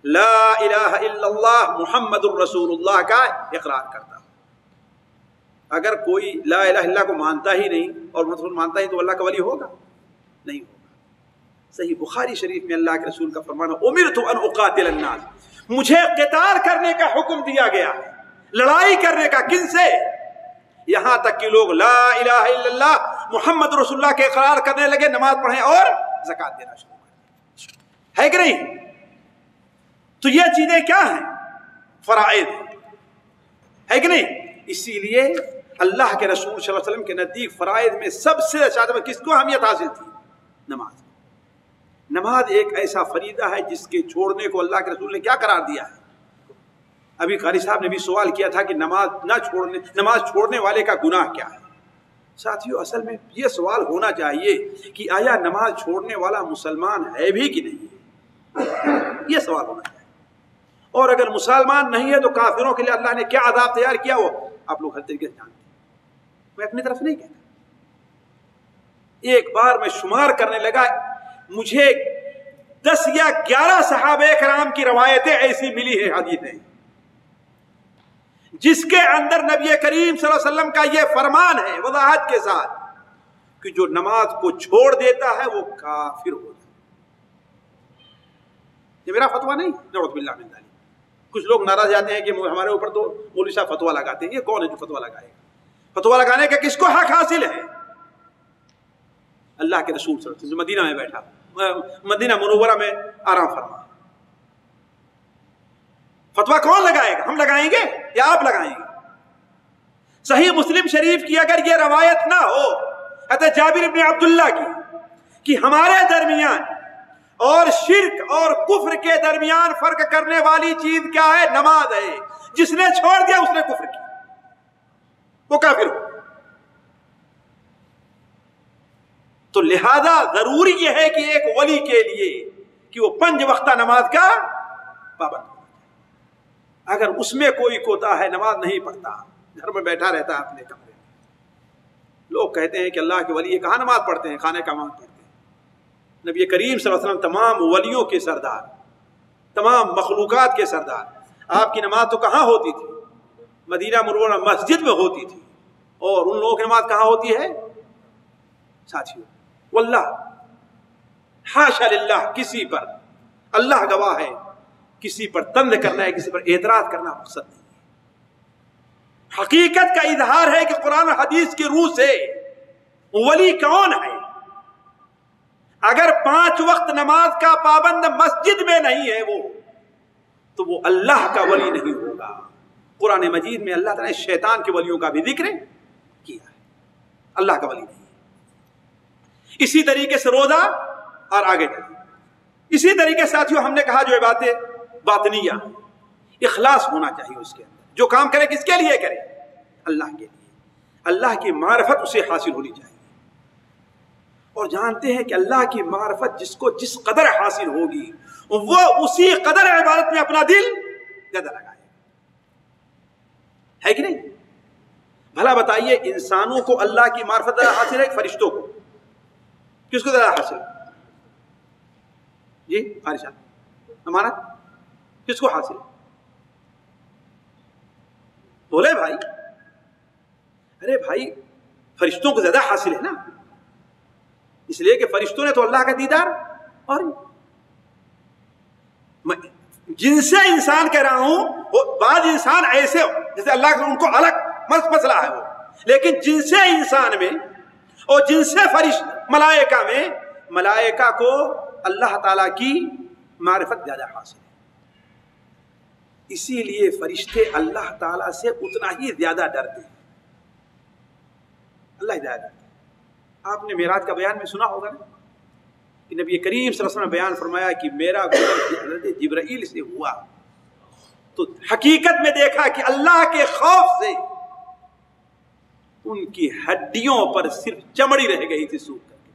لا الہ الا اللہ محمد الرسول اللہ کا اقرار کرتا۔ اگر کوئی لا الہ الا اللہ کو مانتا ہی نہیں اور محمد مانتا ہی تو اللہ کا ولی ہوگا؟ نہیں ہوگا۔ صحیح بخاری شریف میں اللہ کے رسول کا فرمانا، امرت ان اقاتل الناس، مجھے قتال کرنے کا حکم دیا گیا، لڑائی کرنے کا۔ کن سے؟ یہاں تک کہ لوگ لا الہ الا اللہ محمد رسول اللہ کے اقرار کرنے لگے، نماز پڑھیں اور زکات دینا شروع کر، ہے کہ نہیں؟ تو یہ چیزیں کیا ہیں؟ فرائض، ہے کہ نہیں؟ اسی لیے اللہ کے رسول صلی اللہ علیہ وسلم کے نزدیک فرائض میں سب سے زیادہ کس کو اہمیت حاصل تھی؟ نماز۔ نماز ایک ایسا فریضہ ہے جس کے چھوڑنے کو اللہ کے رسول نے کیا قرار دیا ہے؟ ابھی قاری صاحب نے بھی سوال کیا تھا کہ نماز چھوڑنے والے کا گناہ کیا ہے؟ ساتھیو اصل میں یہ سوال ہونا چاہیے کہ آیا نماز چھوڑنے والا مسلمان ہے بھی کہ نہیں؟ یہ سوال ہونا چاہیے۔ اور اگر مسلمان نہیں ہے تو کافروں کے لیے اللہ نے کیا عذاب تیار کیا وہ آپ لوگ ہر طریقے سے جانتے ہیں، میں اپنی طرف نہیں کہتا۔ ایک بار میں شمار کرنے لگا، مجھے 10 یا 11 صحابہ کرام کی روایتیں ایسی ملی ہیں، حدیثیں، جس کے اندر نبی کریم صلی اللہ علیہ وسلم کا یہ فرمان ہے وضاحت کے ساتھ کہ جو نماز کو چھوڑ دیتا ہے وہ کافر ہو جاتا ہے۔ یہ میرا فتویٰ نہیں، نعوذ باللہ من ذالک۔ کچھ لوگ ناراض جاتے ہیں کہ ہمارے اوپر تو مولوی صاحب فتویٰ لگاتے ہیں۔ یہ کون ہے جو فتویٰ لگائے گا؟ فتویٰ لگانے کا کس کو حق حاصل ہے؟ اللہ کے رسول صلی اللہ علیہ وسلم مدینہ میں بیٹھا، مدینہ منورہ میں آرام فرما، فتویٰ کون لگائے گا؟ ہم لگائیں گے یا آپ لگائیں گے؟ صحیح مسلم شریف کی اگر یہ روایت نہ ہو حضرت جابر بن عبداللہ کی کہ ہمارے درمیان اور شرک اور کفر کے درمیان فرق کرنے والی چیز کیا ہے؟ نماز ہے، جس نے چھوڑ دیا اس نے کفر کیا، وہ کافر ہو۔ تو لہذا ضروری یہ ہے کہ ایک ولی کے لیے کہ وہ 5 وقتہ نماز کا پابند ہو۔ اگر اس میں کوئی کوتا ہے، نماز نہیں پڑھتا، گھر میں بیٹھا رہتا ہے اپنے کمرے میں، لوگ کہتے ہیں کہ اللہ کے ولی کہاں نماز پڑھتے ہیں؟ خانے کعبہ پڑھتے ہیں۔ نبی کریم صلی اللہ علیہ وسلم تمام ولیوں کے سردار، تمام مخلوقات کے سردار، آپ کی نماز تو کہاں ہوتی تھی؟ مدینہ منورہ مسجد میں ہوتی تھی، اور ان لوگوں کی نماز کہاں ہوتی ہے؟ ساتھیوں واللہ حاشا للہ، کسی پر، اللہ گواہ ہے، کسی پر طنز کرنا ہے، کسی پر اعتراض کرنا مقصد نہیں ہے۔ حقیقت کا اظہار ہے کہ قرآن و حدیث کی روح سے ولی کون ہے۔ اگر 5 وقت نماز کا پابند مسجد میں نہیں ہے وہ، تو وہ اللہ کا ولی نہیں ہوگا۔ قرآن مجید میں اللہ تعالیٰ نے شیطان کے ولیوں کا بھی ذکر کیا ہے، اللہ کا ولی نہیں ہے۔ اسی طریقے سے روزہ، اور آگے اسی طریقے ساتھیوں ہم نے کہا جو باتیں باطنیہ، اخلاص ہونا چاہیے اس کے اندر، جو کام کرے کس کے لیے کرے؟ اللہ کے لیے، اللہ کی معرفت اسے حاصل ہونی چاہیے۔ اور جانتے ہیں کہ اللہ کی معرفت جس کو جس قدر حاصل ہوگی وہ اسی قدر عبادت میں اپنا دل زیادہ لگائے، ہے کہ نہیں؟ بھلا بتائیے، انسانوں کو اللہ کی معرفت زیادہ حاصل ہے، فرشتوں کو کس کو زیادہ حاصل ہے؟ جی عائشہ ہمارا کس کو حاصل ہے؟ بولے بھائی، ارے بھائی فرشتوں کو زیادہ حاصل ہے نا، اس لیے کہ فرشتوں نے تو اللہ کا دیدار، اور جن سے انسان کہہ رہا ہوں وہ بعض انسان ایسے ہو جیسے اللہ کا ان کو الگ مسئلہ ہے وہ، لیکن جن سے انسان میں اور جن سے ملائکہ میں، ملائکہ کو اللہ تعالیٰ کی معرفت زیادہ حاصل ہے، اسی لیے فرشتے اللہ تعالیٰ سے اتنا ہی زیادہ ڈرتے ہیں۔ اللہ ہدایت دیتا ہے۔ آپ نے معراج کا بیان میں سنا ہوگا نا کہ نبی کریم صلی اللہ علیہ وسلم نے بیان فرمایا کہ میرا گزر حضرت جبرائیل سے ہوا، تو حقیقت میں دیکھا کہ اللہ کے خوف سے ان کی ہڈیوں پر صرف چمڑی رہ گئی تھی سوکھ کر کے۔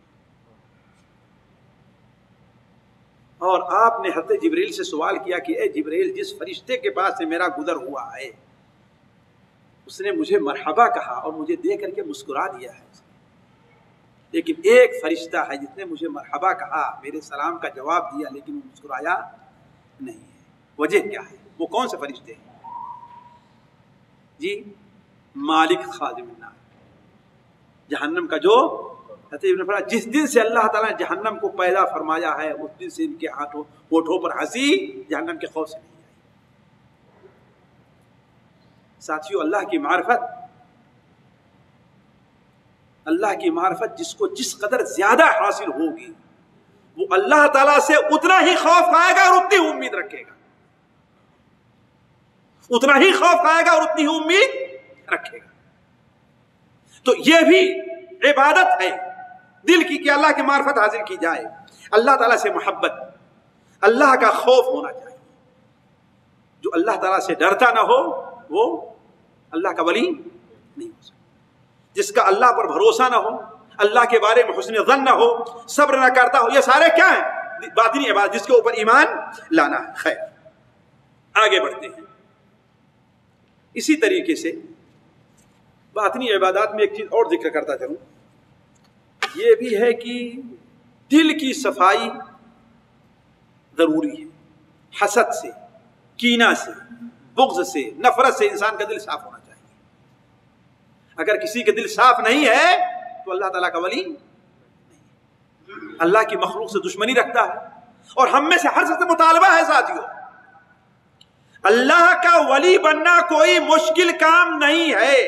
اور آپ نے حضرت جبرائیل سے سوال کیا کہ اے جبرائیل، جس فرشتے کے پاس سے میرا گزر ہوا ہے اس نے مجھے مرحبا کہا اور مجھے دیکھ کر کے مسکرا دیا ہے، لیکن ایک فرشتہ ہے جس نے مجھے مرحبا کہا، میرے سلام کا جواب دیا، لیکن وہ مسکرایا نہیں ہے۔ وجہ کیا ہے؟ وہ کون سے فرشتے ہیں؟ جی مالک خازن النار، جہنم کا جو جس دن سے اللہ تعالیٰ نے جہنم کو پیدا فرمایا ہے اس دن سے ان کے ہونٹوں پر ہنسی جہنم کے خوف سے نہیں آئی۔ ساتھیو، اللہ کی معرفت جس کو جس قدر زیادہ حاصل ہوگی وہ اللہ تعالیٰ سے اتنا ہی خوف کھائے گا اور اتنی ہی امید رکھے گا، اتنا ہی خوف کھائے گا اور اتنی ہی امید رکھے گا۔ تو یہ بھی عبادت ہے دل کی کہ اللہ کی معرفت حاصل کی جائے، اللہ تعالیٰ سے محبت، اللہ کا خوف ہونا چاہیے۔ جو اللہ تعالیٰ سے ڈرتا نہ ہو وہ اللہ کا ولی نہیں ہو سکتا۔ جس کا اللہ پر بھروسہ نہ ہو، اللہ کے بارے میں حسن ظن نہ ہو، صبر نہ کرتا ہو، یہ سارے کیا ہیں؟ باطنی عبادت، جس کے اوپر ایمان لانا ہے۔ خیر، آگے بڑھتے ہیں۔ اسی طریقے سے باطنی عبادات میں ایک چیز اور ذکر کرتا چلوں، یہ بھی ہے کہ دل کی صفائی ضروری ہے۔ حسد سے، کینہ سے، بغض سے، نفرت سے انسان کا دل صاف ہونا چاہیے۔ اگر کسی کے دل صاف نہیں ہے تو اللہ تعالیٰ کا ولی نہیں، اللہ کی مخلوق سے دشمنی رکھتا ہے۔ اور ہم میں سے ہر سے مطالبہ ہے ساتھیوں، اللہ کا ولی بننا کوئی مشکل کام نہیں ہے،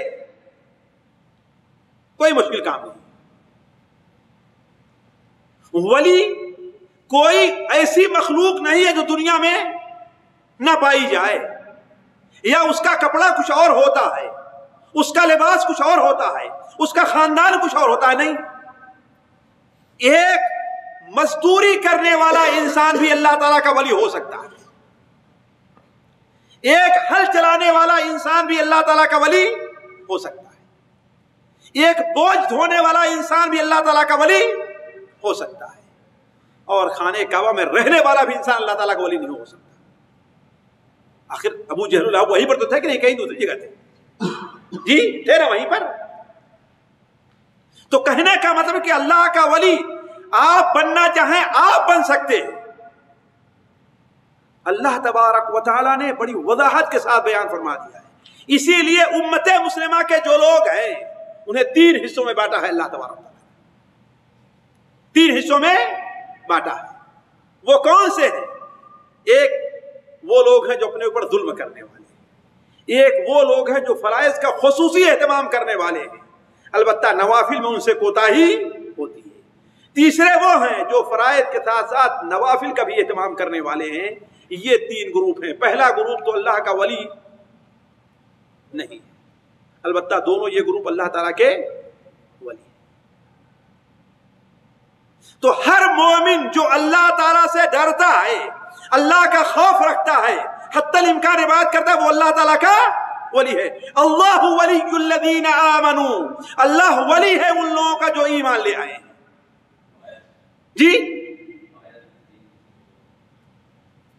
کوئی مشکل کام نہیں۔ ولی کوئی ایسی مخلوق نہیں ہے جو دنیا میں نہ پائی جائے، یا اس کا کپڑا کچھ اور ہوتا ہے، اس کا لباس کچھ اور ہوتا ہے، اس کا خاندان کچھ اور ہوتا ہے، نہیں۔ ایک مزدوری کرنے والا انسان بھی اللہ تعالیٰ کا ولی ہو سکتا ہے، ایک ہل چلانے والا انسان بھی اللہ تعالیٰ کا ولی ہو سکتا ہے، ایک بوجھ دھونے والا انسان بھی اللہ تعالیٰ کا ولی ہو سکتا ہے، اور خانہ کعبہ میں رہنے والا بھی انسان اللہ تعالیٰ کا ولی نہیں ہو سکتا۔ آخر ابو جہل اللہ وہیں پر تو تھے کہ نہیں، کہیں دوسری جگہ تھے؟ جی تھے نا وہیں پر۔ تو کہنے کا مطلب کہ اللہ کا ولی آپ بننا چاہیں آپ بن سکتے ہیں۔ اللہ تبارک و تعالیٰ نے بڑی وضاحت کے ساتھ بیان فرما دیا ہے۔ اسی لیے امت مسلمہ کے جو لوگ ہیں انہیں 3 حصوں میں بانٹا ہے اللہ تبارک و تعالیٰ، 3 حصوں میں بانٹا ہے۔ وہ کون سے ہیں؟ ایک وہ لوگ ہیں جو اپنے اوپر ظلم کرنے والے ہیں، ایک وہ لوگ ہیں جو فرائض کا خصوصی اہتمام کرنے والے ہیں، البتہ نوافل میں ان سے کوتاہی ہوتی ہے۔ تیسرے وہ ہیں جو فرائض کے ساتھ ساتھ نوافل کا بھی اہتمام کرنے والے ہیں۔ یہ 3 گروپ ہیں۔ پہلا گروپ تو اللہ کا ولی نہیں، البتہ دونوں یہ گروپ اللہ تعالیٰ کے ولی۔ تو ہر مومن جو اللہ تعالیٰ سے ڈرتا ہے، اللہ کا خوف رکھتا ہے، حتی الامکان عبادت کرتا ہے، وہ اللہ تعالیٰ کا ولی ہے۔ اللہ ولی الذین آمنوا، اللہ ولی ہے ان لوگوں کا جو ایمان لے آئے۔ جی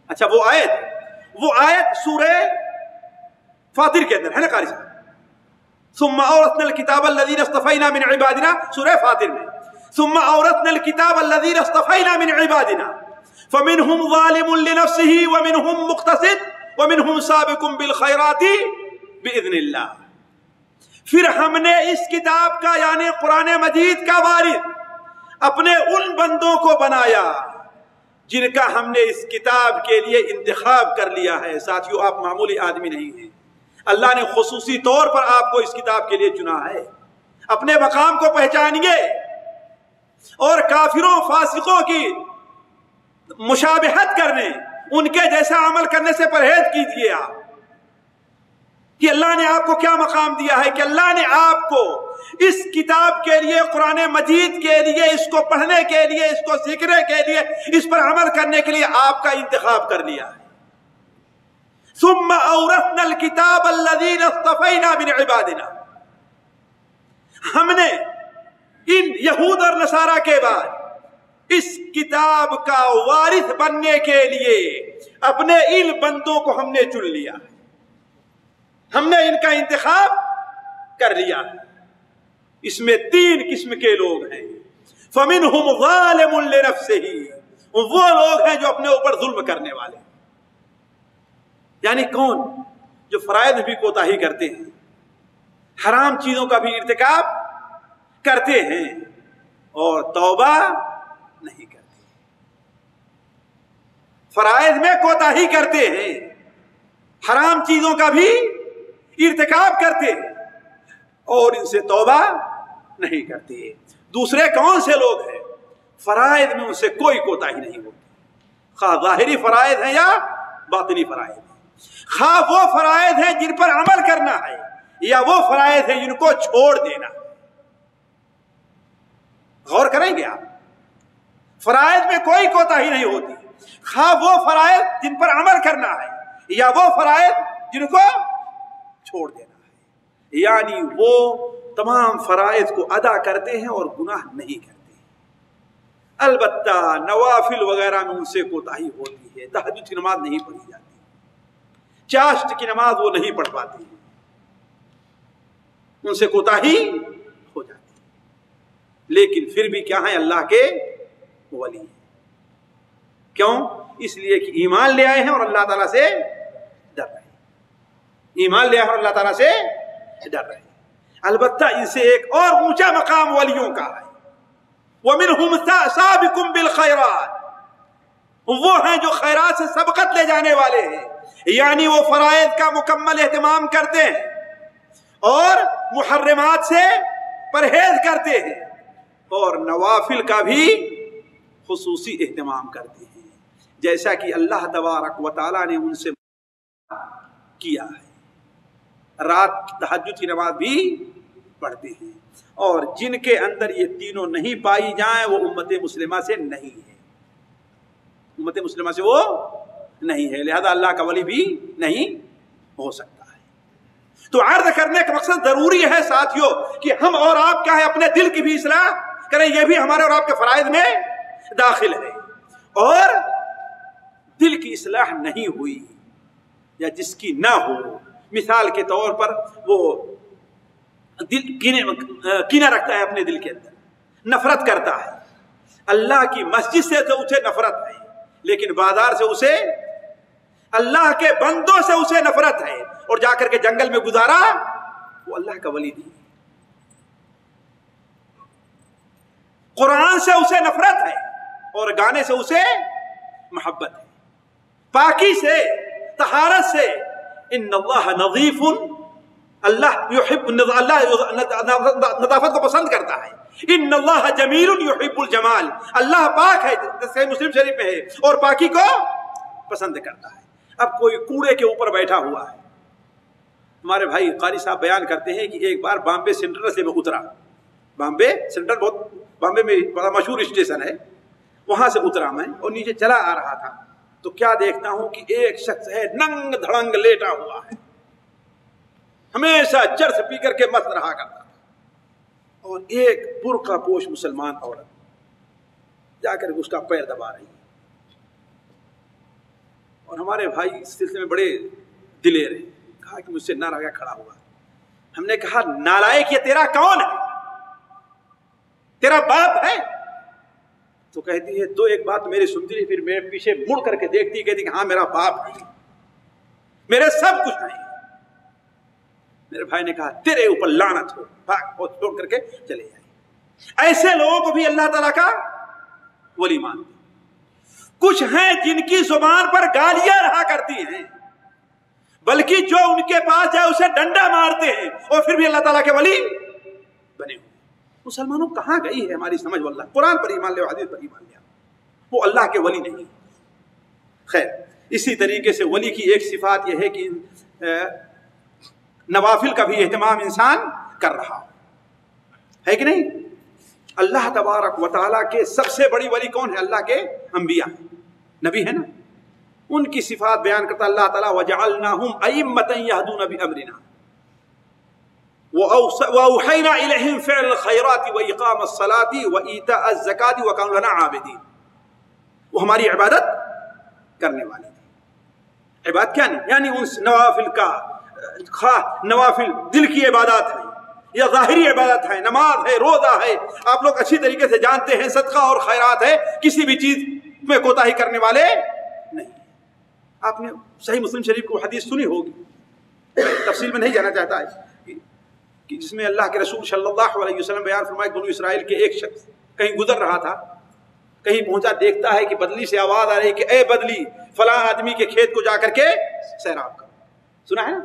اچھا، وہ آیت سورہ فاطر کے اندر ہے نا قاری صاحب؟ ثم اورثنا الكتاب الذين اصطفينا من عبادنا، سورہ فاطر میں ثم اورثنا الكتاب الذين اصطفينا من عبادنا فمنهم ظالم لنفسه ومنهم مقتصد ومنهم سابق بالخيرات باذن اللہ۔ پھر ہم نے اس کتاب کا یعنی قرآن مجید کا وارث اپنے ان بندوں کو بنایا جن کا ہم نے اس کتاب کے لیے انتخاب کر لیا ہے۔ ساتھیو، آپ معمولی آدمی نہیں ہیں، اللہ نے خصوصی طور پر آپ کو اس کتاب کے لیے چنا ہے۔ اپنے مقام کو پہچانیے اور کافروں فاسقوں کی مشابہت کرنے، ان کے جیسا عمل کرنے سے پرہیز کیجیے آپ کہ اللہ نے آپ کو کیا مقام دیا ہے، کہ اللہ نے آپ کو اس کتاب کے لیے، قرآن مجید کے لیے، اس کو پڑھنے کے لیے، اس کو سیکھنے کے لیے، اس پر عمل کرنے کے لیے آپ کا انتخاب کر لیا ہے۔ ثم اورثنا الکتاب الذین اصطفینا من عبادنا، ہم نے ان یہود اور نصارہ کے بعد اس کتاب کا وارث بننے کے لیے اپنے ان بندوں کو ہم نے چن لیا، ہم نے ان کا انتخاب کر لیا۔ اس میں 3 قسم کے لوگ ہیں۔ فَمِنْهُمْ ظَالِمٌ لِنَفْسِهِ، وہ لوگ ہیں جو اپنے اوپر ظلم کرنے والے، یعنی کون؟ جو فرائض بھی کوتاہی کرتے ہیں، حرام چیزوں کا بھی ارتکاب کرتے ہیں اور توبہ نہیں کرتے، فرائض میں کوتاہی کرتے ہیں، حرام چیزوں کا بھی ارتکاب کرتے ہیں اور ان سے توبہ نہیں کرتے۔ دوسرے کون سے لوگ ہیں؟ فرائض میں ان سے کوئی کوتاہی نہیں ہوتی، خواہ ظاہری فرائض ہیں یا باطنی فرائض ہیں، خواہ وہ فرائض ہیں جن پر عمل کرنا ہے یا وہ فرائض ہیں جن کو چھوڑ دینا۔ غور کریں گے آپ، فرائض میں کوئی کوتاہی نہیں ہوتی، خواہ وہ فرائض جن پر عمل کرنا ہے یا وہ فرائض جن کو چھوڑ دینا ہے، یعنی وہ تمام فرائض کو ادا کرتے ہیں اور گناہ نہیں کرتے۔ البتہ نوافل وغیرہ میں ان سے کوتاہی ہوتی ہے، تہجد کی نماز نہیں پڑھی جاتی، چاشت کی نماز وہ نہیں پڑھ پاتے ہیں، ان سے کوتاہی ہو جاتی ہے، لیکن پھر بھی کیا ہیں؟ اللہ کے ولی ہیں۔ کیوں؟ اس لیے کہ ایمان لے آئے ہیں اور اللہ تعالیٰ سے ڈر رہے ہیں، ایمان لے آئے ہیں اور اللہ تعالیٰ سے ڈر رہے ہیں۔ البتہ ان سے ایک اور اونچا مقام ولیوں کا ہے، وَمِنْهُمْ سَابِقٌ بِالْخَيْرَاتِ، وہ ہیں جو خیرات سے سبقت لے جانے والے ہیں، یعنی وہ فرائض کا مکمل اہتمام کرتے ہیں اور محرمات سے پرہیز کرتے ہیں اور نوافل کا بھی خصوصی اہتمام کرتے ہیں، جیسا کہ اللہ تبارک و تعالیٰ نے ان سے کیا ہے۔ رات تہجد کی نماز بھی پڑھتے ہیں، اور جن کے اندر یہ تینوں نہیں پائی جائیں وہ امت مسلمہ سے نہیں ہے، امت مسلمہ سے وہ نہیں ہے، لہذا اللہ کا ولی بھی نہیں ہو سکتا ہے۔ تو عرض کرنے کا مقصد ضروری ہے ساتھیوں کہ ہم اور آپ کیا ہے اپنے دل کی بھی اصلاح کریں، یہ بھی ہمارے اور آپ کے فرائض میں داخل ہے۔ اور دل کی اصلاح نہیں ہوئی یا جس کی نہ ہو، مثال کے طور پر وہ دل کینہ رکھتا ہے اپنے دل کے اندر، نفرت کرتا ہے، اللہ کی مسجد سے تو اسے نفرت ہے، لیکن بازار سے اسے، اللہ کے بندوں سے اسے نفرت ہے، اور جا کر کے جنگل میں گزارا، وہ اللہ کا ولی نہیں۔ قرآن سے اسے نفرت ہے اور گانے سے اسے محبت ہے، پاکی سے، طہارت سے، ان اللہ نظیف، اللہ یحب، اللہ نظافت کو پسند کرتا ہے، ان اللہ جمیل یحب الجمال، اللہ پاک ہے، جیسے مسلم شریف میں ہے، اور پاکی کو پسند کرتا ہے۔ اب کوئی کوڑے کے اوپر بیٹھا ہوا ہے، ہمارے بھائی قاری صاحب بیان کرتے ہیں کہ ایک بار بامبے سینٹرل سے میں اترا، بامبے سینٹرل بہت بامبے میں بڑا مشہور اسٹیشن ہے، وہاں سے اترا میں اور نیچے چلا آ رہا تھا، تو کیا دیکھتا ہوں کہ ایک شخص ہے ننگ دھڑنگ لیٹا ہوا ہے، ہمیشہ چرس پی کر کے مست رہا کرتا تھا، اور ایک برقع پوش مسلمان عورت جا کر اس کا پیر دبا رہی ہے، اور ہمارے بھائی اس سلسلے میں بڑے دلیر ہیں، کہا کہ مجھ سے نہ رہا کھڑا ہوا۔ ہم نے کہا نالائق یہ تیرا کون ہے؟ تیرا باپ ہے؟ تو کہتی ہے تو ایک بات میری سنتی رہی، پھر میرے پیچھے مڑ کر کے دیکھتی، کہتی کہ ہاں میرا باپ ہے، میرے سب کچھ ہے۔ میرے بھائی نے کہا تیرے اوپر لعنت ہو، بھاگ اور چھوڑ کر کے چلے جائے۔ ایسے لوگوں کو بھی اللہ تعالیٰ کا ولی مانتے۔ کچھ ہیں جن کی زبان پر گالیاں رہا کرتی ہیں، بلکہ جو ان کے پاس جائے اسے ڈنڈا مارتے ہیں، اور پھر بھی اللہ تعالیٰ کے ولی بنے ہوئے۔ مسلمانوں کہاں گئی ہے ہماری سمجھ؟ واللہ قرآن پر ایمان لے، حدیث پر ایمان لے، وہ اللہ کے ولی نہیں۔ خیر، اسی طریقے سے ولی کی ایک صفات یہ ہے کہ نوافل کا بھی اہتمام انسان کر رہا ہو، ہے کہ نہیں؟ اللہ تبارک و تعالیٰ کے سب سے بڑی ولی کون ہے؟ اللہ کے انبیاء نبی ہے نا، ان کی صفات بیان کرتا اللہ تعالیٰ وَجَعَلْنَاهُمْ أَئِمَّةً يَهْدُونَ بِأَمْرِنَا وَأَوْحَيْنَا إِلَيْهِمْ فِعْلَ الْخَيْرَاتِ وَإِقَامَ الصَّلَاةِ وَإِيتَاءَ الزَّكَاةِ وَكَانُوا لَنَا عَابِدِينَ. وہ ہماری عبادت کرنے والے تھے. عبادت کیا نہیں؟ یعنی ان نوافل کا خواہ نوافل دل کی عبادات ہیں یا ظاہری عبادت ہے، نماز ہے، روزہ ہے، آپ لوگ اچھی طریقے سے جانتے ہیں، صدقہ اور خیرات ہے، کسی بھی چیز میں کوتاہی کرنے والے نہیں. آپ نے صحیح مسلم شریف کو حدیث سنی ہوگی، تفصیل میں نہیں جانا چاہتا ہے، کہ جس میں اللہ کے رسول صلی اللہ علیہ وسلم بیان فرمائے بنو اسرائیل کے ایک شخص کہیں گزر رہا تھا، کہیں پہنچا، دیکھتا ہے کہ بدلی سے آواز آ رہی کہ اے بدلی فلاں آدمی کے کھیت کو جا کر کے سیراب کرو. سنا ہے نا؟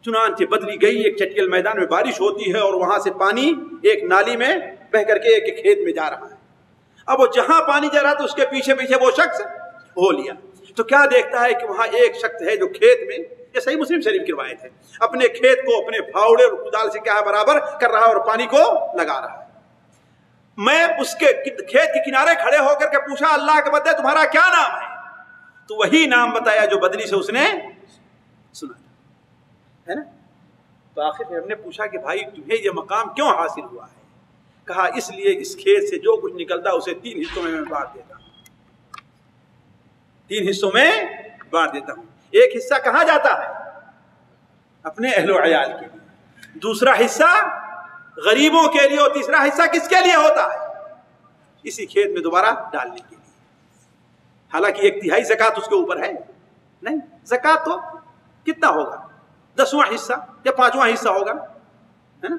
چنانچہ بدلی گئی، ایک چٹیل میدان میں بارش ہوتی ہے اور وہاں سے پانی ایک نالی میں بہ کر کے ایک کھیت میں جا رہا ہے. اب وہ جہاں پانی جا رہا تھا اس کے پیچھے پیچھے وہ شخص ہو لیا. تو کیا دیکھتا ہے کہ وہاں ایک شخص ہے جو کھیت میں، یہ صحیح مسلم شریف کی روایت ہے، اپنے کھیت کو اپنے پھاوڑے اور کدال سے کیا ہے برابر کر رہا ہے اور پانی کو لگا رہا ہے. میں اس کے کھیت کے کنارے کھڑے ہو کر کے پوچھا اللہ کے بندے تمہارا کیا نام ہے؟ تو وہی نام بتایا جو بدلی سے اس نے سنا ہے نا. تو آخر میں ہم نے پوچھا کہ بھائی تمہیں یہ مقام کیوں حاصل ہوا ہے؟ کہا اس لیے اس کھیت سے جو کچھ نکلتا اسے 3 حصوں میں بانٹ دیتا ہوں. 3 حصوں میں بانٹ دیتا ہوں. ایک حصہ کہاں جاتا ہے؟ اپنے اہل و عیال کے لیے، دوسرا حصہ غریبوں کے لیے، اور تیسرا حصہ کس کے لیے ہوتا ہے؟ اسی کھیت میں دوبارہ ڈالنے کے لیے. حالانکہ 1/3 زکوٰۃ اس کے اوپر ہے نہیں. زکوٰۃ تو کتنا ہوگا؟ 10واں حصہ یا 5واں حصہ ہوگا ہے نا،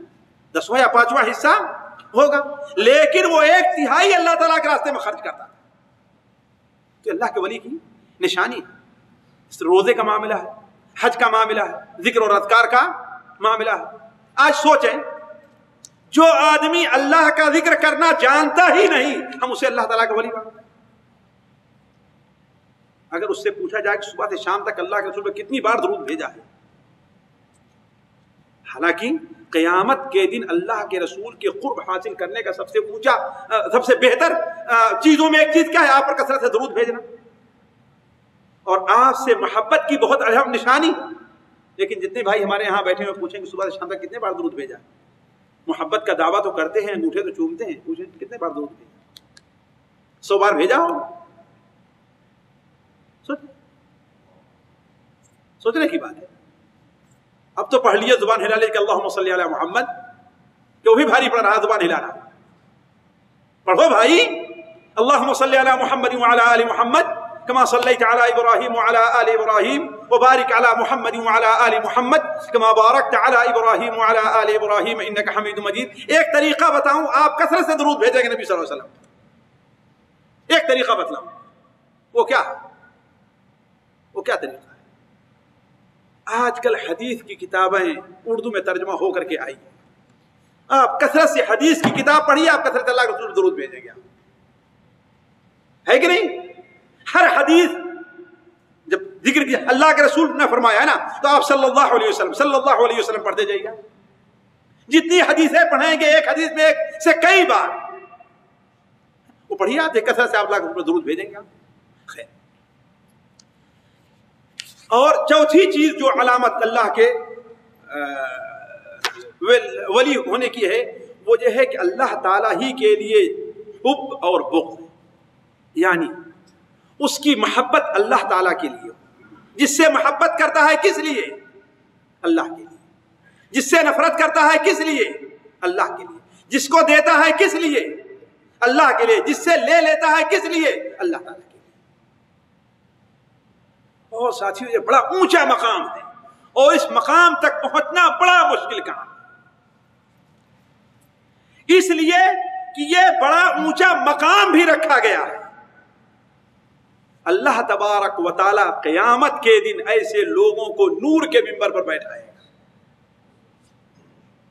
10واں یا 5واں حصہ ہوگا. لیکن وہ 1/3 اللہ تعالیٰ کے راستے میں خرچ کرتا ہے. تو اللہ کے ولی کی نشانی ہے. روزے کا معاملہ ہے، حج کا معاملہ ہے، ذکر اور اذکار کا معاملہ ہے. آج سوچیں، جو آدمی اللہ کا ذکر کرنا جانتا ہی نہیں، ہم اسے اللہ تعالیٰ کا ولی مانتے ہیں. اگر اس سے پوچھا جائے کہ صبح سے شام تک اللہ کے رسول پر کتنی بار درود بھیجا ہے، حالانکہ قیامت کے دن اللہ کے رسول کے قرب حاصل کرنے کا سب سے اونچا، سب سے بہتر چیزوں میں ایک چیز کیا ہے؟ آپ پر کثرت سے درود بھیجنا اور آپ سے محبت کی بہت اہم نشانی. لیکن جتنے بھائی ہمارے یہاں بیٹھے ہوئے پوچھیں کہ صبح سے شام تک کتنے بار درود بھیجا؟ محبت کا دعویٰ تو کرتے ہیں، انگوٹھے تو چومتے ہیں، پوچھیں کتنے بار درود بھیجا؟ 100 بار بھیجا ہو؟ سوچنے کی بات ہے. اب تو پڑھ لیے زبان ہلا لے کہ اللہم صلی علی محمد، کہ وہ بھی بھاری پڑ رہا زبان ہلانا. پڑھو بھائی، اللہم صلی علی محمد وعلی آل محمد کما صلیت علی ابراہیم وعلی آل ابراہیم وبارک علی محمد وعلی آل محمد کما بارکت علی ابراہیم وعلی آل ابراہیم انک حمید مجید. ایک طریقہ بتاؤں آپ کثرت سے درود بھیجیں گے نبی صلی اللہ علیہ وسلم. ایک طریقہ بتلاؤں، وہ کیا ہے؟ وہ کیا طریقہ ہے؟ آج کل حدیث کی کتابیں اردو میں ترجمہ ہو کر کے آئی، آپ کثرت سے حدیث کی کتاب پڑھیے، آپ کثرت اللہ کے رسول درود بھیجیں گے. ہے کہ نہیں؟ ہر حدیث جب ذکر کیا اللہ کے رسول نے فرمایا ہے نا، تو آپ صلی اللہ علیہ وسلم پڑھتے جائیے گا. جتنی حدیثیں پڑھیں گے ایک حدیث میں ایک سے کئی بار وہ پڑھیے، آپ کثرت سے آپ اللہ کے رسول درود بھیجیں گے. خیر. اور چوتھی چیز جو علامت اللہ کے ولی ہونے کی ہے، وہ یہ ہے کہ اللہ تعالیٰ ہی کے لیے حب اور بغض، یعنی اس کی محبت اللہ تعالیٰ کے لیے. جس سے محبت کرتا ہے کس لیے؟ اللہ کے لیے. جس سے نفرت کرتا ہے کس لیے؟ اللہ کے لیے. جس کو دیتا ہے کس لیے؟ اللہ کے لیے. جس سے لے لیتا ہے کس لیے؟ اللہ تعالیٰ کے لیے. اور ساتھیوں، یہ بڑا اونچا مقام ہے اور اس مقام تک پہنچنا بڑا مشکل کام ہے. اس لیے کہ یہ بڑا اونچا مقام بھی رکھا گیا ہے. اللہ تبارک و تعالی قیامت کے دن ایسے لوگوں کو نور کے منبر پر بیٹھائے گا.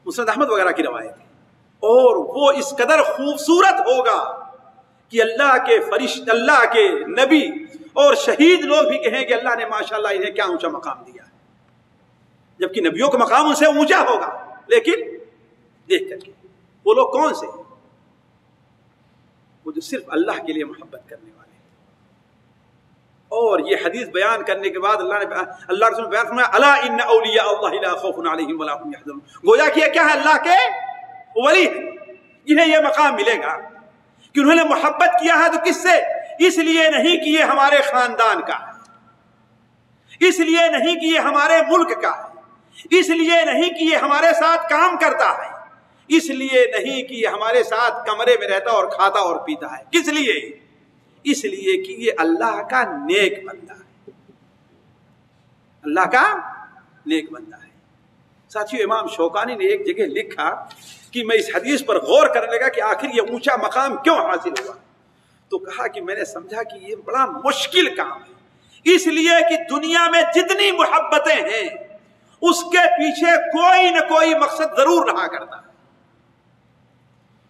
مسند احمد وغیرہ کی روایت ہے. اور وہ اس قدر خوبصورت ہوگا کہ اللہ کے فرشتے، اللہ کے نبی اور شہید لوگ بھی کہیں کہ اللہ نے ماشاءاللہ انہیں کیا اونچا مقام دیا ہے. جبکہ نبیوں کا مقام ان سے اونچا ہوگا، لیکن دیکھ کر کے. وہ لوگ کون سے؟ وہ جو صرف اللہ کے لیے محبت کرنے والے. اور یہ حدیث بیان کرنے کے بعد اللہ رسول نے بیان فرمایا الا ان اولیاء اللہ لا خوف علیہم ولا هم يحزنون. گویا کہ یہ کیا ہے؟ اللہ کے ولی جنہیں یہ مقام ملے گا کہ انہوں نے محبت کیا ہے. تو کس سے؟ اس لیے نہیں کہ یہ ہمارے خاندان کا ہے، اس لیے نہیں کہ یہ ہمارے ملک کا ہے، اس لیے نہیں کہ یہ ہمارے ساتھ کام کرتا ہے، اس لیے نہیں کہ یہ ہمارے ساتھ کمرے میں رہتا اور کھاتا اور پیتا ہے. کس لیے؟ اس لیے کہ یہ اللہ کا نیک بندہ ہے، اللہ کا نیک بندہ ہے. ساتھیو امام شوکانی نے ایک جگہ لکھا کہ میں اس حدیث پر غور کرنے لگا کہ آخر یہ اونچا مقام کیوں حاصل ہوا. تو کہا کہ میں نے سمجھا کہ یہ بڑا مشکل کام ہے، اس لیے کہ دنیا میں جتنی محبتیں ہیں اس کے پیچھے کوئی نہ کوئی مقصد ضرور رہا کرتا ہے.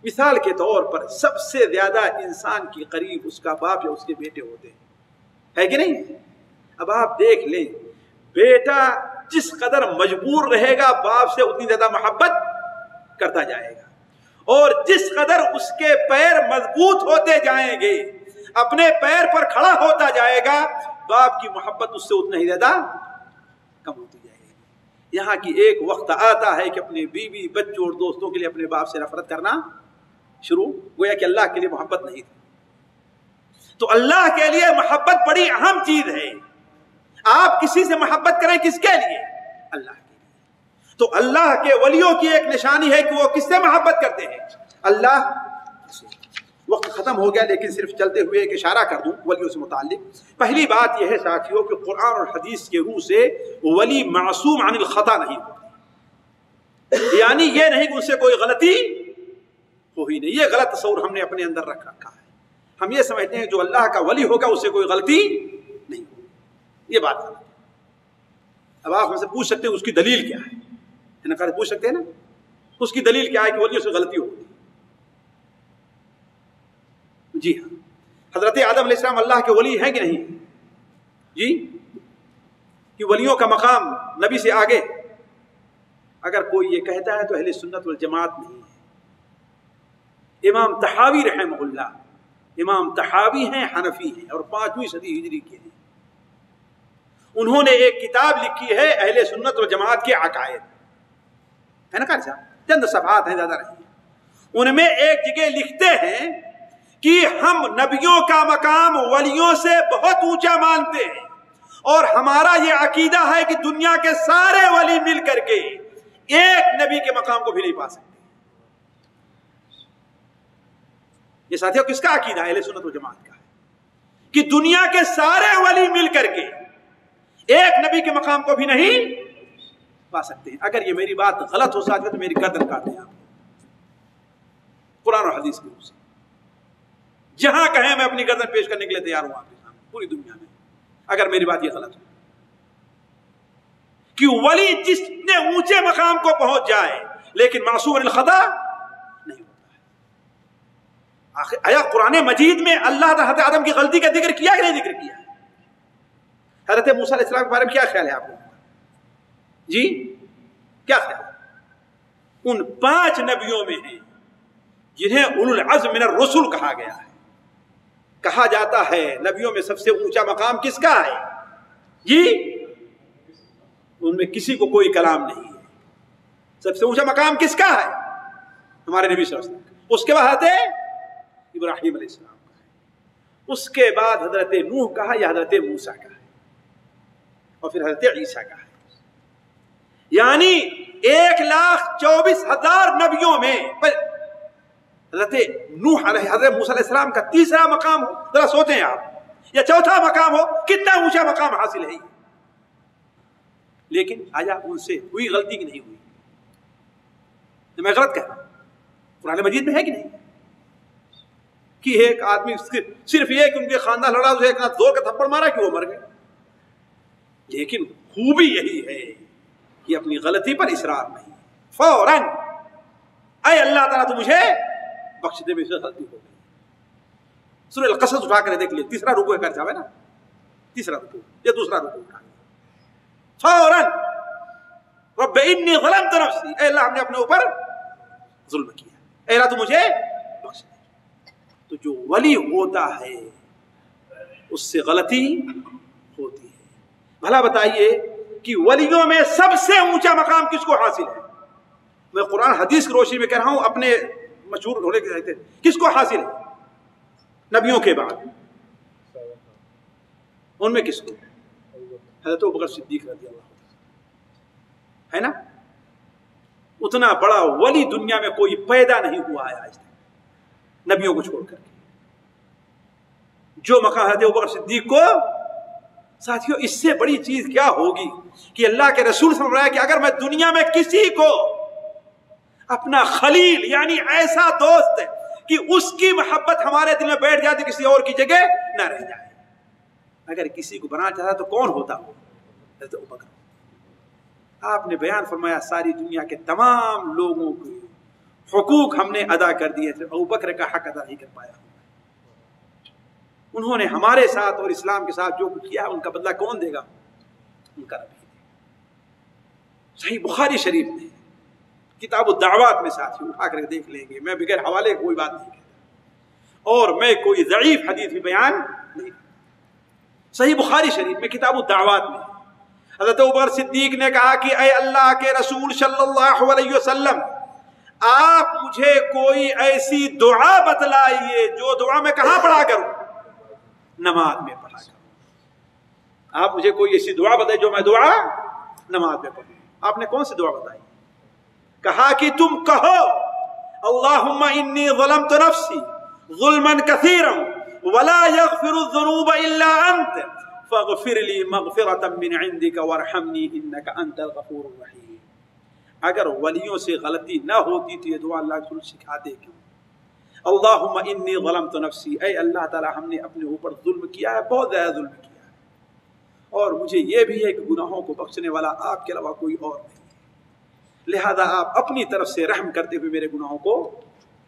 مثال کے طور پر سب سے زیادہ انسان کے قریب اس کا باپ یا اس کے بیٹے ہوتے ہیں، ہے کہ نہیں؟ اب آپ دیکھ لیں، بیٹا جس قدر مجبور رہے گا باپ سے اتنی زیادہ محبت کرتا جائے گا، اور جس قدر اس کے پیر مضبوط ہوتے جائیں گے، اپنے پیر پر کھڑا ہوتا جائے گا، باپ کی محبت اس سے اتنا ہی زیادہ کم ہوتی جائے گی. یہاں کی ایک وقت آتا ہے کہ اپنے بیوی بچوں اور دوستوں کے لیے اپنے باپ سے نفرت کرنا شروع. گویا کہ اللہ کے لیے محبت نہیں تھی. تو اللہ کے لیے محبت بڑی اہم چیز ہے. آپ کسی سے محبت کریں کس کے لیے؟ اللہ کے لیے. تو اللہ کے ولیوں کی ایک نشانی ہے کہ وہ کس سے محبت کرتے ہیں؟ اللہ. وقت ختم ہو گیا لیکن صرف چلتے ہوئے ایک اشارہ کر دوں ولیوں سے متعلق. پہلی بات یہ ہے ساتھیوں کہ قرآن اور حدیث کے روح سے ولی معصوم عن الخطا نہیں ہوتے. یعنی یہ نہیں کہ ان سے کوئی غلطی ہو ہی نہیں. یہ غلط تصور ہم نے اپنے اندر رکھ رکھا ہے. ہم یہ سمجھتے ہیں جو اللہ کا ولی ہوگا اس سے کوئی غلطی نہیں ہوگی. یہ بات غلط ہے. اب آپ ہم سے پوچھ سکتے ہیں اس کی دلیل کیا ہے؟ پوچھ سکتے ہیں نا اس کی دلیل کیا ہے کہ ولیوں سے غلطی ہوگی. جی ہاں، حضرت آدم علیہ السلام اللہ کے ولی ہیں کہ نہیں؟ جی، کہ ولیوں کا مقام نبی سے آگے. اگر کوئی یہ کہتا ہے تو اہل سنت والجماعت نہیں ہے. امام طحاوی رحمہ اللہ، امام طحاوی ہیں حنفی ہیں اور 5ویں صدی ہجری کے ہیں. انہوں نے ایک کتاب لکھی ہے اہل سنت والجماعت کے عقائد، ہے نا کہا؟ چند صفحات ہیں، زیادہ نہیں. ان میں ایک جگہ لکھتے ہیں کہ ہم نبیوں کا مقام ولیوں سے بہت اونچا مانتے ہیں، اور ہمارا یہ عقیدہ ہے کہ دنیا کے سارے ولی مل کر کے ایک نبی کے مقام کو بھی نہیں پا سکتے. یہ ساتھیوں کس کا عقیدہ ہے؟ اہل سنت و جماعت کا ہے کہ دنیا کے سارے ولی مل کر کے ایک نبی کے مقام کو بھی نہیں پا سکتے ہیں. اگر یہ میری بات غلط ہو سکتی ہے تو میری گردن کاٹیں آپ. قرآن اور حدیث کے روح سے جہاں کہیں میں اپنی گردن پیش کرنے کے لیے تیار ہوں آپ کے سامنے پوری دنیا میں، اگر میری بات یہ غلط ہو. کہ ولی جس نے اونچے مقام کو پہنچ جائے لیکن معصوم عن الخطا نہیں ہوتا ہے. آیا قرآن مجید میں اللہ نے حضرت آدم کی غلطی کا ذکر کیا کہ نہیں ذکر کیا؟ حضرت موسیٰ علیہ السلام کے بارے میں کیا خیال ہے آپ کو؟ جی کیا خیال ہے؟ ان 5 نبیوں میں ہیں جنہیں اولو العزم من الرسل کہا گیا ہے. کہا جاتا ہے نبیوں میں سب سے اونچا مقام کس کا ہے؟ جی ان میں کسی کو کوئی کلام نہیں ہے. سب سے اونچا مقام کس کا ہے؟ ہمارے نبی صلی اللہ علیہ وسلم. اس کے بعد حضرت ابراہیم علیہ السلام کا ہے. اس کے بعد حضرت نوح کا ہے یا حضرت موسیٰ کا ہے، اور پھر حضرت عیسیٰ کا ہے. یعنی 1,24,000 نبیوں میں حضرت نوح علیہ حضرت موسیٰ علیہ السلام کا تیسرا مقام ہو. ذرا سوچیں آپ، یا چوتھا مقام ہو، کتنا اونچا مقام حاصل ہے. لیکن آیا ان سے ہوئی غلطی کی نہیں ہوئی؟ تو میں غلط کہہ رہا ہوں. قرآن مجید میں ہے کہ نہیں کہ ایک آدمی صرف یہ کہ ان کے خاندان لڑا اسے ایک زور کا تھپڑ مارا کہ وہ مر گئے. لیکن خوبی یہی ہے کہ اپنی غلطی پر اصرار نہیں، فوراً اے اللہ تعالیٰ تو مجھے بخش دے، میں سے غلطی ہو گئی. سورہ القصص اٹھا کر دیکھ لیں، تیسرا رکوع کر جاوے نا، تیسرا رکوع یا دوسرا رکوع اٹھا فوراً رب انی ظلمت نفسی، اے اللہ ہم نے اپنے اوپر ظلم کیا، اے اللہ تو مجھے بخش دے۔ تو جو ولی ہوتا ہے اس سے غلطی ہوتی ہے۔ بھلا بتائیے کہ ولیوں میں سب سے اونچا مقام کس کو حاصل ہے؟ میں قرآن حدیث کی روشنی میں کہہ رہا ہوں، اپنے مشہور ہونے کے رہتے کس کو حاصل ہے؟ نبیوں کے بعد ان میں کس کو؟ حضرت ابوبکر صدیق رضی اللہ عنہ، ہے نا؟ اتنا بڑا ولی دنیا میں کوئی پیدا نہیں ہوا ہے آج تک نبیوں کو چھوڑ کر کے۔ جو مقام حضرت ابوبکر صدیق کو، ساتھیوں اس سے بڑی چیز کیا ہوگی کہ اللہ کے رسول صلی اللہ علیہ وسلم کہ اگر میں دنیا میں کسی کو اپنا خلیل یعنی ایسا دوست کہ اس کی محبت ہمارے دل میں بیٹھ جاتی کسی اور کی جگہ نہ رہ جائے، اگر کسی کو بنانا چاہتا تو کون ہوتا ہو؟ حضرت ابوبکر۔ آپ نے بیان فرمایا ساری دنیا کے تمام لوگوں کے حقوق ہم نے ادا کر دیے تھے، ابوبکر کا حق ادا نہیں کر پایا۔ انہوں نے ہمارے ساتھ اور اسلام کے ساتھ جو کچھ کیا ان کا بدلہ کون دے گا؟ ان کا رب ہی دے گا۔ صحیح بخاری شریف میں کتاب الدعوات میں ساتھی اٹھا کر دیکھ لیں گے، میں بغیر حوالے کوئی بات نہیں کہتا اور میں کوئی ضعیف حدیث بھی بیان نہیں کرتا۔ صحیح بخاری شریف میں کتاب الدعوات میں حضرت ابوبکر صدیق نے کہا کہ اے اللہ کے رسول صلی اللہ علیہ وسلم، آپ مجھے کوئی ایسی دعا بتلائیے جو دعا میں کہاں پڑھا کروں؟ نماز میں پڑھا کروں۔ آپ مجھے کوئی ایسی دعا بتائیے جو میں دعا نماز میں پڑھوں۔ آپ نے کون سی دعا بتائی؟ کہا کہ تم کہو اللہم انی ظلمت نفسی ظلما کثیرا ولا یغفر الذنوب الا انت فاغفر لی مغفرۃ من عندک وارحمنی انک انت الغفور الرحیم۔ اگر ولیوں سے غلطی نہ ہوتی تو یہ دعا اللہ کے رسول سکھاتے کیوں؟ اللہم انی ظلمت نفسی، اے اللہ تعالی ہم نے اپنے اوپر ظلم کیا ہے، بہت زیادہ ظلم کیا ہے، اور مجھے یہ بھی ہے کہ گناہوں کو بخشنے والا آپ کے علاوہ کوئی اور نہیں، لہذا آپ اپنی طرف سے رحم کرتے ہوئے میرے گناہوں کو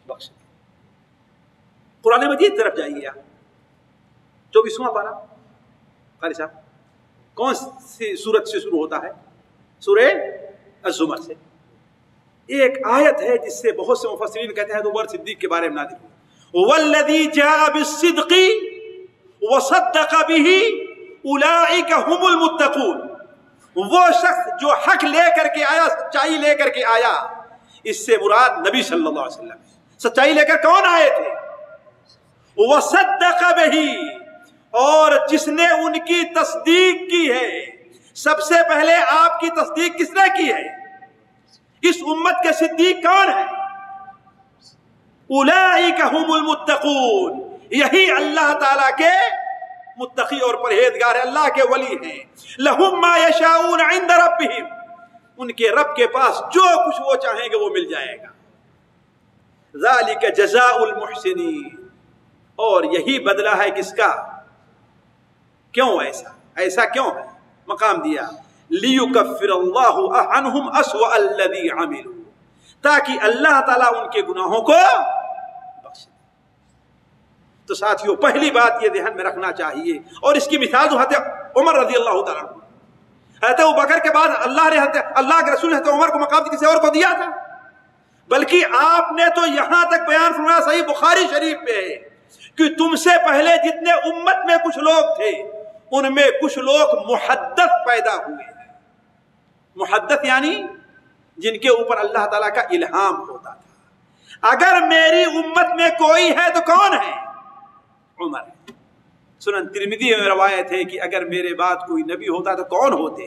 بخش دیں۔ قرآن مجید طرف جائیے آپ، 24واں پارہ، قاری صاحب کون سی سورت سے شروع ہوتا ہے؟ سورہ الزمر سے۔ ایک آیت ہے جس سے بہت سے مفسرین کہتے ہیں ابوبکر صدیق کے بارے میں نازل ہوئی، والذی جاء بالصدق وصدق به اولئک هم المتقون۔ وہ شخص جو حق لے کر کے آیا، سچائی لے کر کے آیا، اس سے مراد نبی صلی اللہ علیہ وسلم۔ سچائی لے کر کون آئے تھے؟ وصدق به، اور جس نے ان کی تصدیق کی ہے۔ سب سے پہلے آپ کی تصدیق کس نے کی ہے؟ اس امت کے صدیق کون ہے؟ اولئک هم المتقون، یہی اللہ تعالیٰ کے متقی اور پرہیزگار اللہ کے ولی ہیں۔ لہم ما یشاؤون عند ربہم، ان کے رب کے پاس جو کچھ وہ چاہیں گے وہ مل جائے گا۔ ذالک جزاء المحسنین، اور یہی بدلہ ہے کس کا؟ کیوں ایسا کیوں ہے مقام دیا؟ لیکفر اللہ عنہم اسوأ الذی عملوا، تاکہ اللہ تعالیٰ ان کے گناہوں کو بخش دے۔ تو ساتھیوں پہلی بات یہ ذہن میں رکھنا چاہیے، اور اس کی مثال تو حضرت عمر رضی اللہ تعالیٰ عنہ، حضرت ابوبکر کے بعد اللہ کے رسول حضرت عمر کو مقام کسی اور کو دیا تھا، بلکہ آپ نے تو یہاں تک بیان فرمایا صحیح بخاری شریف میں ہے کہ تم سے پہلے جتنے امت میں کچھ لوگ تھے ان میں کچھ لوگ محدث پیدا ہوئے۔ محدث یعنی جن کے اوپر اللہ تعالیٰ کا الہام ہوتا تھا۔ اگر میری امت میں کوئی ہے تو کون ہے؟ عمر۔ سنن ترمذی میں روایت ہے کہ اگر میرے بعد کوئی نبی ہوتا تو کون ہوتے؟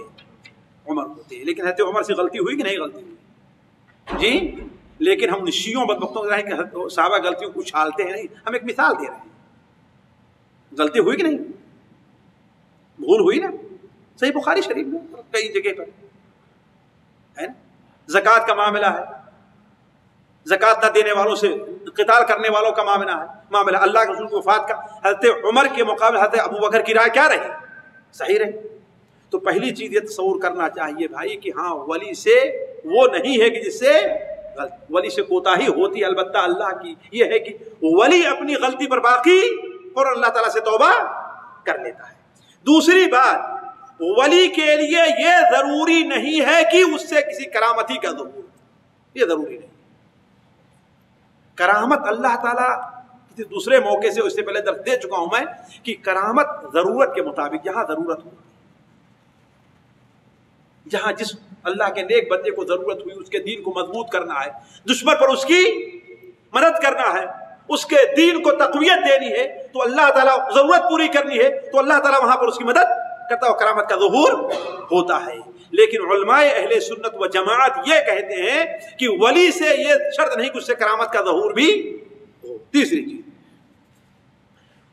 عمر ہوتے۔ لیکن حضرت عمر سے غلطی ہوئی کہ نہیں غلطی ہوئی؟ جی، لیکن ہم شیعوں بدبختوں کے کہ صحابہ غلطیوں کو اچھالتے ہیں، نہیں، ہم ایک مثال دے رہے ہیں۔ غلطی ہوئی کہ نہیں؟ بھول ہوئی نا؟ صحیح بخاری شریف میں کئی جگہ پر ہے نا۔ زکوٰۃ کا معاملہ ہے، زکوٰۃ نہ دینے والوں سے قتال کرنے والوں کا معاملہ اللہ کے رسول کی وفات کا حضرت عمر کے مقابلے حضرت ابوبکر کی رائے کیا رہی؟ صحیح رہی۔ تو پہلی چیز یہ تصور کرنا چاہیے بھائی کہ ہاں ولی سے وہ نہیں ہے کہ جس سے ولی سے کوتاہی ہوتی، البتہ اللہ کی یہ ہے کہ ولی اپنی غلطی پر باقی اور اللہ تعالیٰ سے توبہ کر لیتا ہے۔ دوسری بات، ولی کے لیے یہ ضروری نہیں ہے کہ اس سے کسی کرامتی کا ظہور، یہ ضروری نہیں۔ کرامت اللہ تعالیٰ کسی دوسرے موقع سے اس سے پہلے درس دے چکا ہوں میں کہ کرامت ضرورت کے مطابق جہاں ضرورت ہو، جہاں جس اللہ کے نیک بندے کو ضرورت ہوئی اس کے دین کو مضبوط کرنا ہے، دشمن پر اس کی مدد کرنا ہے، اس کے دین کو تقویت دینی ہے، تو اللہ تعالیٰ ضرورت پوری کرنی ہے تو اللہ تعالیٰ وہاں پر اس کی مدد کرتا ہے، کرامت کا ظہور ہوتا ہے۔ لیکن علماء اہل سنت و جماعت یہ کہتے ہیں کہ ولی سے یہ شرط نہیں کہ اس سے کرامت کا ظہور بھی ہو۔ تیسری چیز،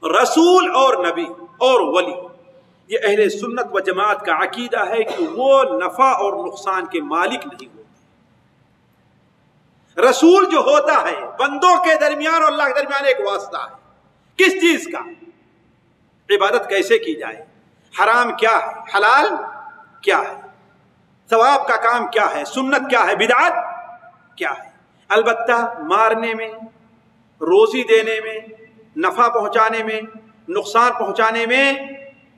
رسول اور نبی اور ولی، یہ اہل سنت و جماعت کا عقیدہ ہے کہ وہ نفع اور نقصان کے مالک نہیں ہوتے۔ رسول جو ہوتا ہے بندوں کے درمیان اور اللہ کے درمیان ایک واسطہ ہے، کس چیز کا؟ عبادت کیسے کی جائے، حرام کیا ہے، حلال کیا ہے، ثواب کا کام کیا ہے، سنت کیا ہے، بدعت کیا ہے۔ البتہ مارنے میں، روزی دینے میں، نفع پہنچانے میں، نقصان پہنچانے میں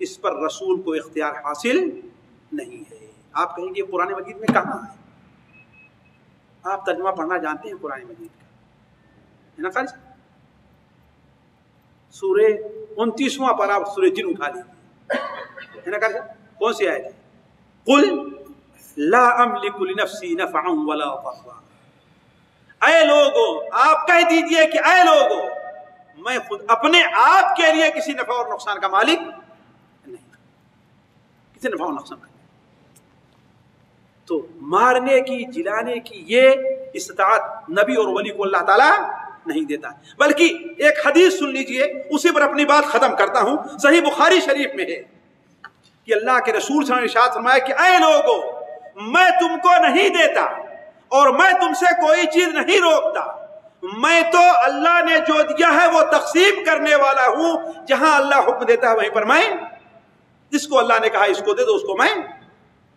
اس پر رسول کو اختیار حاصل نہیں ہے۔ آپ کہیں گے قرآن مجید میں کہاں ہے؟ آپ ترجمہ پڑھنا جانتے ہیں قرآن مجید کا، ہے نا خالص؟ سورہ 29واں پارہ سورہ جن اٹھا لیجیے، ہے نا خالص؟ کون سی آیت ہے؟ قل لا املک لنفسی نفعا ولا ضرا، اے لوگو آپ کہہ دیجئے کہ اے لوگو میں خود اپنے آپ کے لیے کسی نفع اور نقصان کا مالک نہیں، کسی نفع اور نقصان کا۔ تو مارنے کی، جلانے کی یہ استطاعت نبی اور ولی کو اللہ تعالیٰ نہیں دیتا، بلکہ ایک حدیث سن لیجئے، اسی پر اپنی بات ختم کرتا ہوں۔ صحیح بخاری شریف میں ہے کہ اللہ کے رسول صلی اللہ علیہ وسلم نے ارشاد فرمایا کہ اے لوگو میں تم کو نہیں دیتا اور میں تم سے کوئی چیز نہیں روکتا، میں تو اللہ نے جو دیا ہے وہ تقسیم کرنے والا ہوں، جہاں اللہ حکم دیتا ہے وہیں پر میں، جس کو اللہ نے کہا اس کو دے دو اس کو میں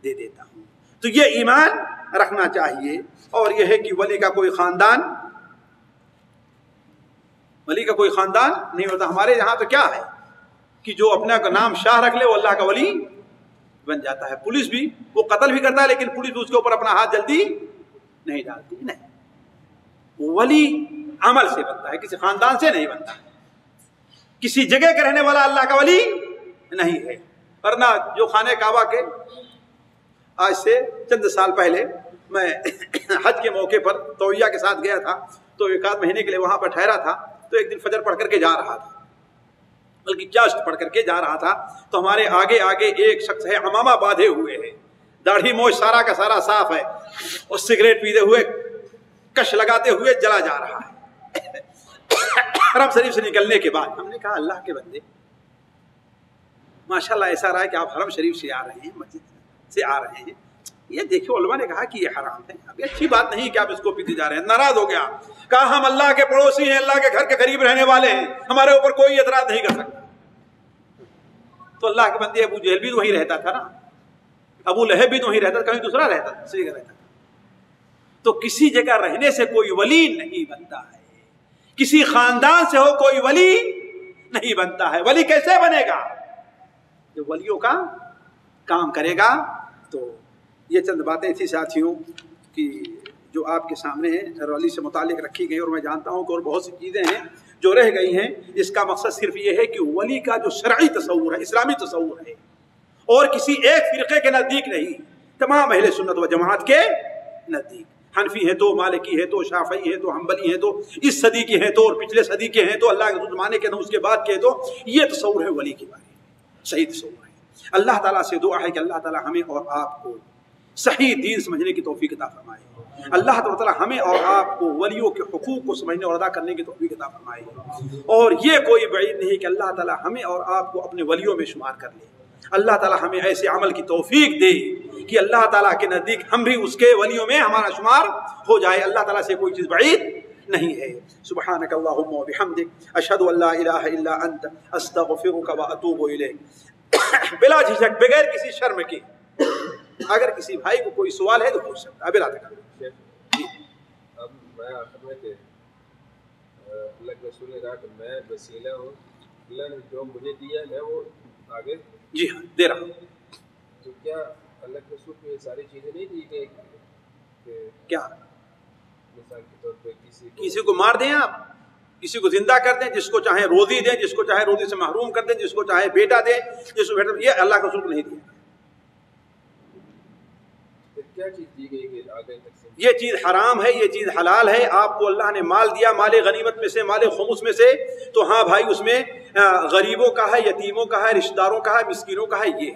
دے دیتا ہوں۔ تو یہ ایمان رکھنا چاہیے۔ اور یہ ہے کہ ولی کا کوئی خاندان نہیں ہوتا۔ ہمارے یہاں تو کیا ہے کہ جو اپنا نام شاہ رکھ لے وہ اللہ کا ولی بن جاتا ہے۔ پولیس بھی وہ قتل بھی کرتا ہے لیکن پولیس بھی اس کے اوپر اپنا ہاتھ جلدی نہیں ڈالتی، نہیں، ولی عمل سے بنتا ہے، کسی خاندان سے نہیں بنتا، کسی جگہ کا رہنے والا اللہ کا ولی نہیں ہے۔ ورنہ جو خانہ کعبہ کے آج سے چند سال پہلے میں حج کے موقع پر توعیہ کے ساتھ گیا تھا، تو ایک آدھ مہینے کے لیے وہاں پر ٹھہرا تھا، تو ایک دن فجر پڑھ کر کے جا رہا تھا، بلکہ چاشت پڑھ کر کے جا رہا تھا، تو ہمارے آگے ایک شخص ہے، عمامہ باندھے ہوئے ہے، داڑھی موچھ سارا کا سارا صاف ہے، اور سگریٹ پیتے ہوئے کش لگاتے ہوئے چلا جا رہا ہے۔ حرم شریف سے نکلنے کے بعد ہم نے کہا اللہ کے بندے ماشاءاللہ ایسا رہا ہے کہ آپ حرم شریف سے آ رہے ہیں، مسجد سے آ رہے ہیں، یہ دیکھو علماء نے کہا کہ یہ حرام ہے، اب اچھی بات نہیں کہ آپ اس کو پیتے جا رہے ہیں۔ ناراض ہو گیا، کہا ہم اللہ کے پڑوسی ہیں، اللہ کے گھر کے قریب رہنے والے ہیں، ہمارے اوپر کوئی اعتراض نہیں کر سکتا۔ تو اللہ کے بندے ابو جہل بھی تو وہیں رہتا تھا نا، ابو لہب بھی تو وہیں رہتا تھا، کہیں دوسرا رہتا تھا، دوسری جگہ رہتا تھا۔ تو کسی جگہ رہنے سے کوئی ولی نہیں بنتا ہے، کسی خاندان سے ہو کوئی ولی نہیں بنتا ہے۔ ولی کیسے بنے گا؟ جو ولیوں کا کام کرے گا۔ تو یہ چند باتیں تھی ساتھیوں کہ جو آپ کے سامنے ہیں ولی سے متعلق رکھی گئی، اور میں جانتا ہوں کہ اور بہت سی چیزیں ہیں جو رہ گئی ہیں۔ اس کا مقصد صرف یہ ہے کہ ولی کا جو شرعی تصور ہے، اسلامی تصور ہے، اور کسی ایک فرقے کے نزدیک نہیں، تمام اہل سنت و جماعت کے نزدیک، حنفی ہیں تو، مالکی ہیں تو، شافعی ہیں تو، حنبلی ہیں تو، اس صدی کے ہیں تو، اور پچھلے صدی کے ہیں تو، اللہ کے زمانے کے ہیں اس کے بعد کے ہیں تو، یہ تصور ہے ولی کے بارے میں، صحیح تصور ہے۔ اللہ تعالیٰ سے دعا ہے کہ اللہ تعالیٰ ہمیں اور آپ کو صحیح دین سمجھنے کی توفیق عطا فرمائے۔ اللہ تعالیٰ ہمیں اور آپ کو ولیوں کے حقوق کو سمجھنے اور ادا کرنے کی توفیق عطا فرمائے۔ اور یہ کوئی بعید نہیں کہ اللہ تعالیٰ ہمیں اور آپ کو اپنے ولیوں میں شمار کر لے۔ اللہ تعالیٰ ہمیں ایسے عمل کی توفیق دے کہ اللہ تعالیٰ کے نزدیک ہم بھی اس کے ولیوں میں ہمارا شمار ہو جائے۔ اللہ تعالیٰ سے کوئی چیز بعید نہیں ہے۔ سبحانک اللہم و بحمدک، اشہد ان لا الہ الا انت، استغفرک و اتوب الیک۔ بلا جھجک، بغیر کسی شرم کے، اگر کسی بھائی کو کوئی سوال ہے تو پوچھ سکتا ہے، بلا تکلف۔ اب میں آخر میں کہ اللہ کے رسول نے کہا کہ میں وسیلہ ہوں، اللہ نے جو مجھے دیا میں وہ آگے جی ہاں دے رہا ہوں۔ تو کیا اللہ کے رسول کو یہ ساری چیزیں نہیں دی کہ کیا مثال کے طور پہ کسی کو مار دیں آپ، کسی کو زندہ کر دیں، جس کو چاہے روزی دیں، جس کو چاہے روزی سے محروم کر دیں، جس کو چاہے بیٹا دیں، جس کو بیٹا، یہ اللہ کے رسول کو نہیں دیا۔ کیا چیز دی گئی کہ آگے تقسیم؟ یہ چیز حرام ہے، یہ چیز حلال ہے۔ آپ کو اللہ نے مال دیا، مال غنیمت میں سے، مال خمس میں سے، تو ہاں بھائی اس میں غریبوں کا ہے، یتیموں کا ہے، رشتہ داروں کا ہے، مسکینوں کا ہے۔ یہ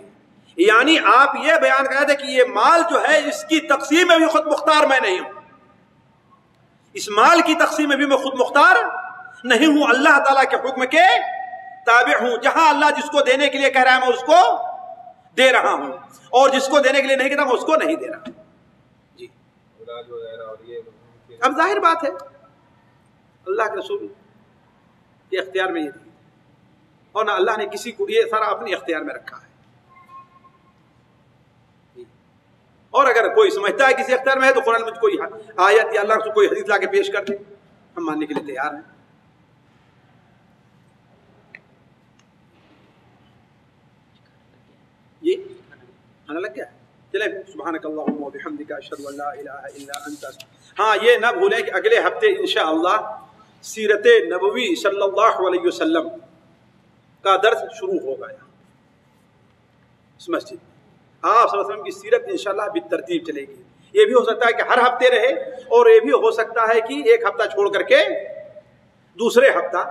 یعنی آپ یہ بیان کر رہے تھے کہ یہ مال جو ہے اس کی تقسیم میں بھی خود مختار میں نہیں ہوں، اس مال کی تقسیم میں بھی میں خود مختار نہیں ہوں، اللہ تعالیٰ کے حکم کے تابع ہوں۔ جہاں اللہ جس کو دینے کے لیے کہہ رہا ہے میں اس کو دے رہا ہوں، اور جس کو دینے کے لیے نہیں کہتا میں اس کو نہیں دے رہا۔ جی اولاد وغیرہ اور یہ اب ظاہر بات ہے اللہ کے رسول کے اختیار میں یہ تھی، اور نہ اللہ نے کسی کو، یہ سارا اپنے اختیار میں رکھا ہے۔ اور اگر کوئی سمجھتا ہے کسی اختیار میں ہے تو قرآن میں کوئی آیت یا اللہ سے کوئی حدیث لا کے پیش کر دے، ہم ماننے کے لیے تیار ہیں۔ یہ کھانا لگ گیا، چلے سبحانک اللہم و بحمدک اشہد ان لا الہ الا انت۔ ہاں یہ نہ بھولیں کہ اگلے ہفتے انشاءاللہ سیرت نبوی صلی اللہ علیہ وسلم کا درس شروع ہوگا اس مسجد میں۔ آپ صلی اللہ علیہ وسلم کی سیرت انشاءاللہ بالترتیب چلے گی۔ یہ بھی ہو سکتا ہے کہ ہر ہفتے رہے، اور یہ بھی ہو سکتا ہے کہ ایک ہفتہ چھوڑ کر کے دوسرے ہفتہ،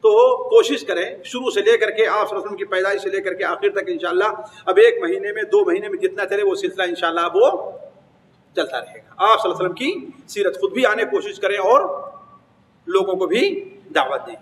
تو کوشش کریں شروع سے لے کر کے آپ صلی اللہ علیہ وسلم کی پیدائش سے لے کر کے آخر تک انشاءاللہ، اب ایک مہینے میں 2 مہینے میں جتنا چلے وہ سلسلہ انشاءاللہ وہ چلتا رہے گا۔ آپ صلی اللہ علیہ وسلم کی سیرت خود بھی آنے کی کوشش کریں اور لوگوں کو بھی دعوت دیں۔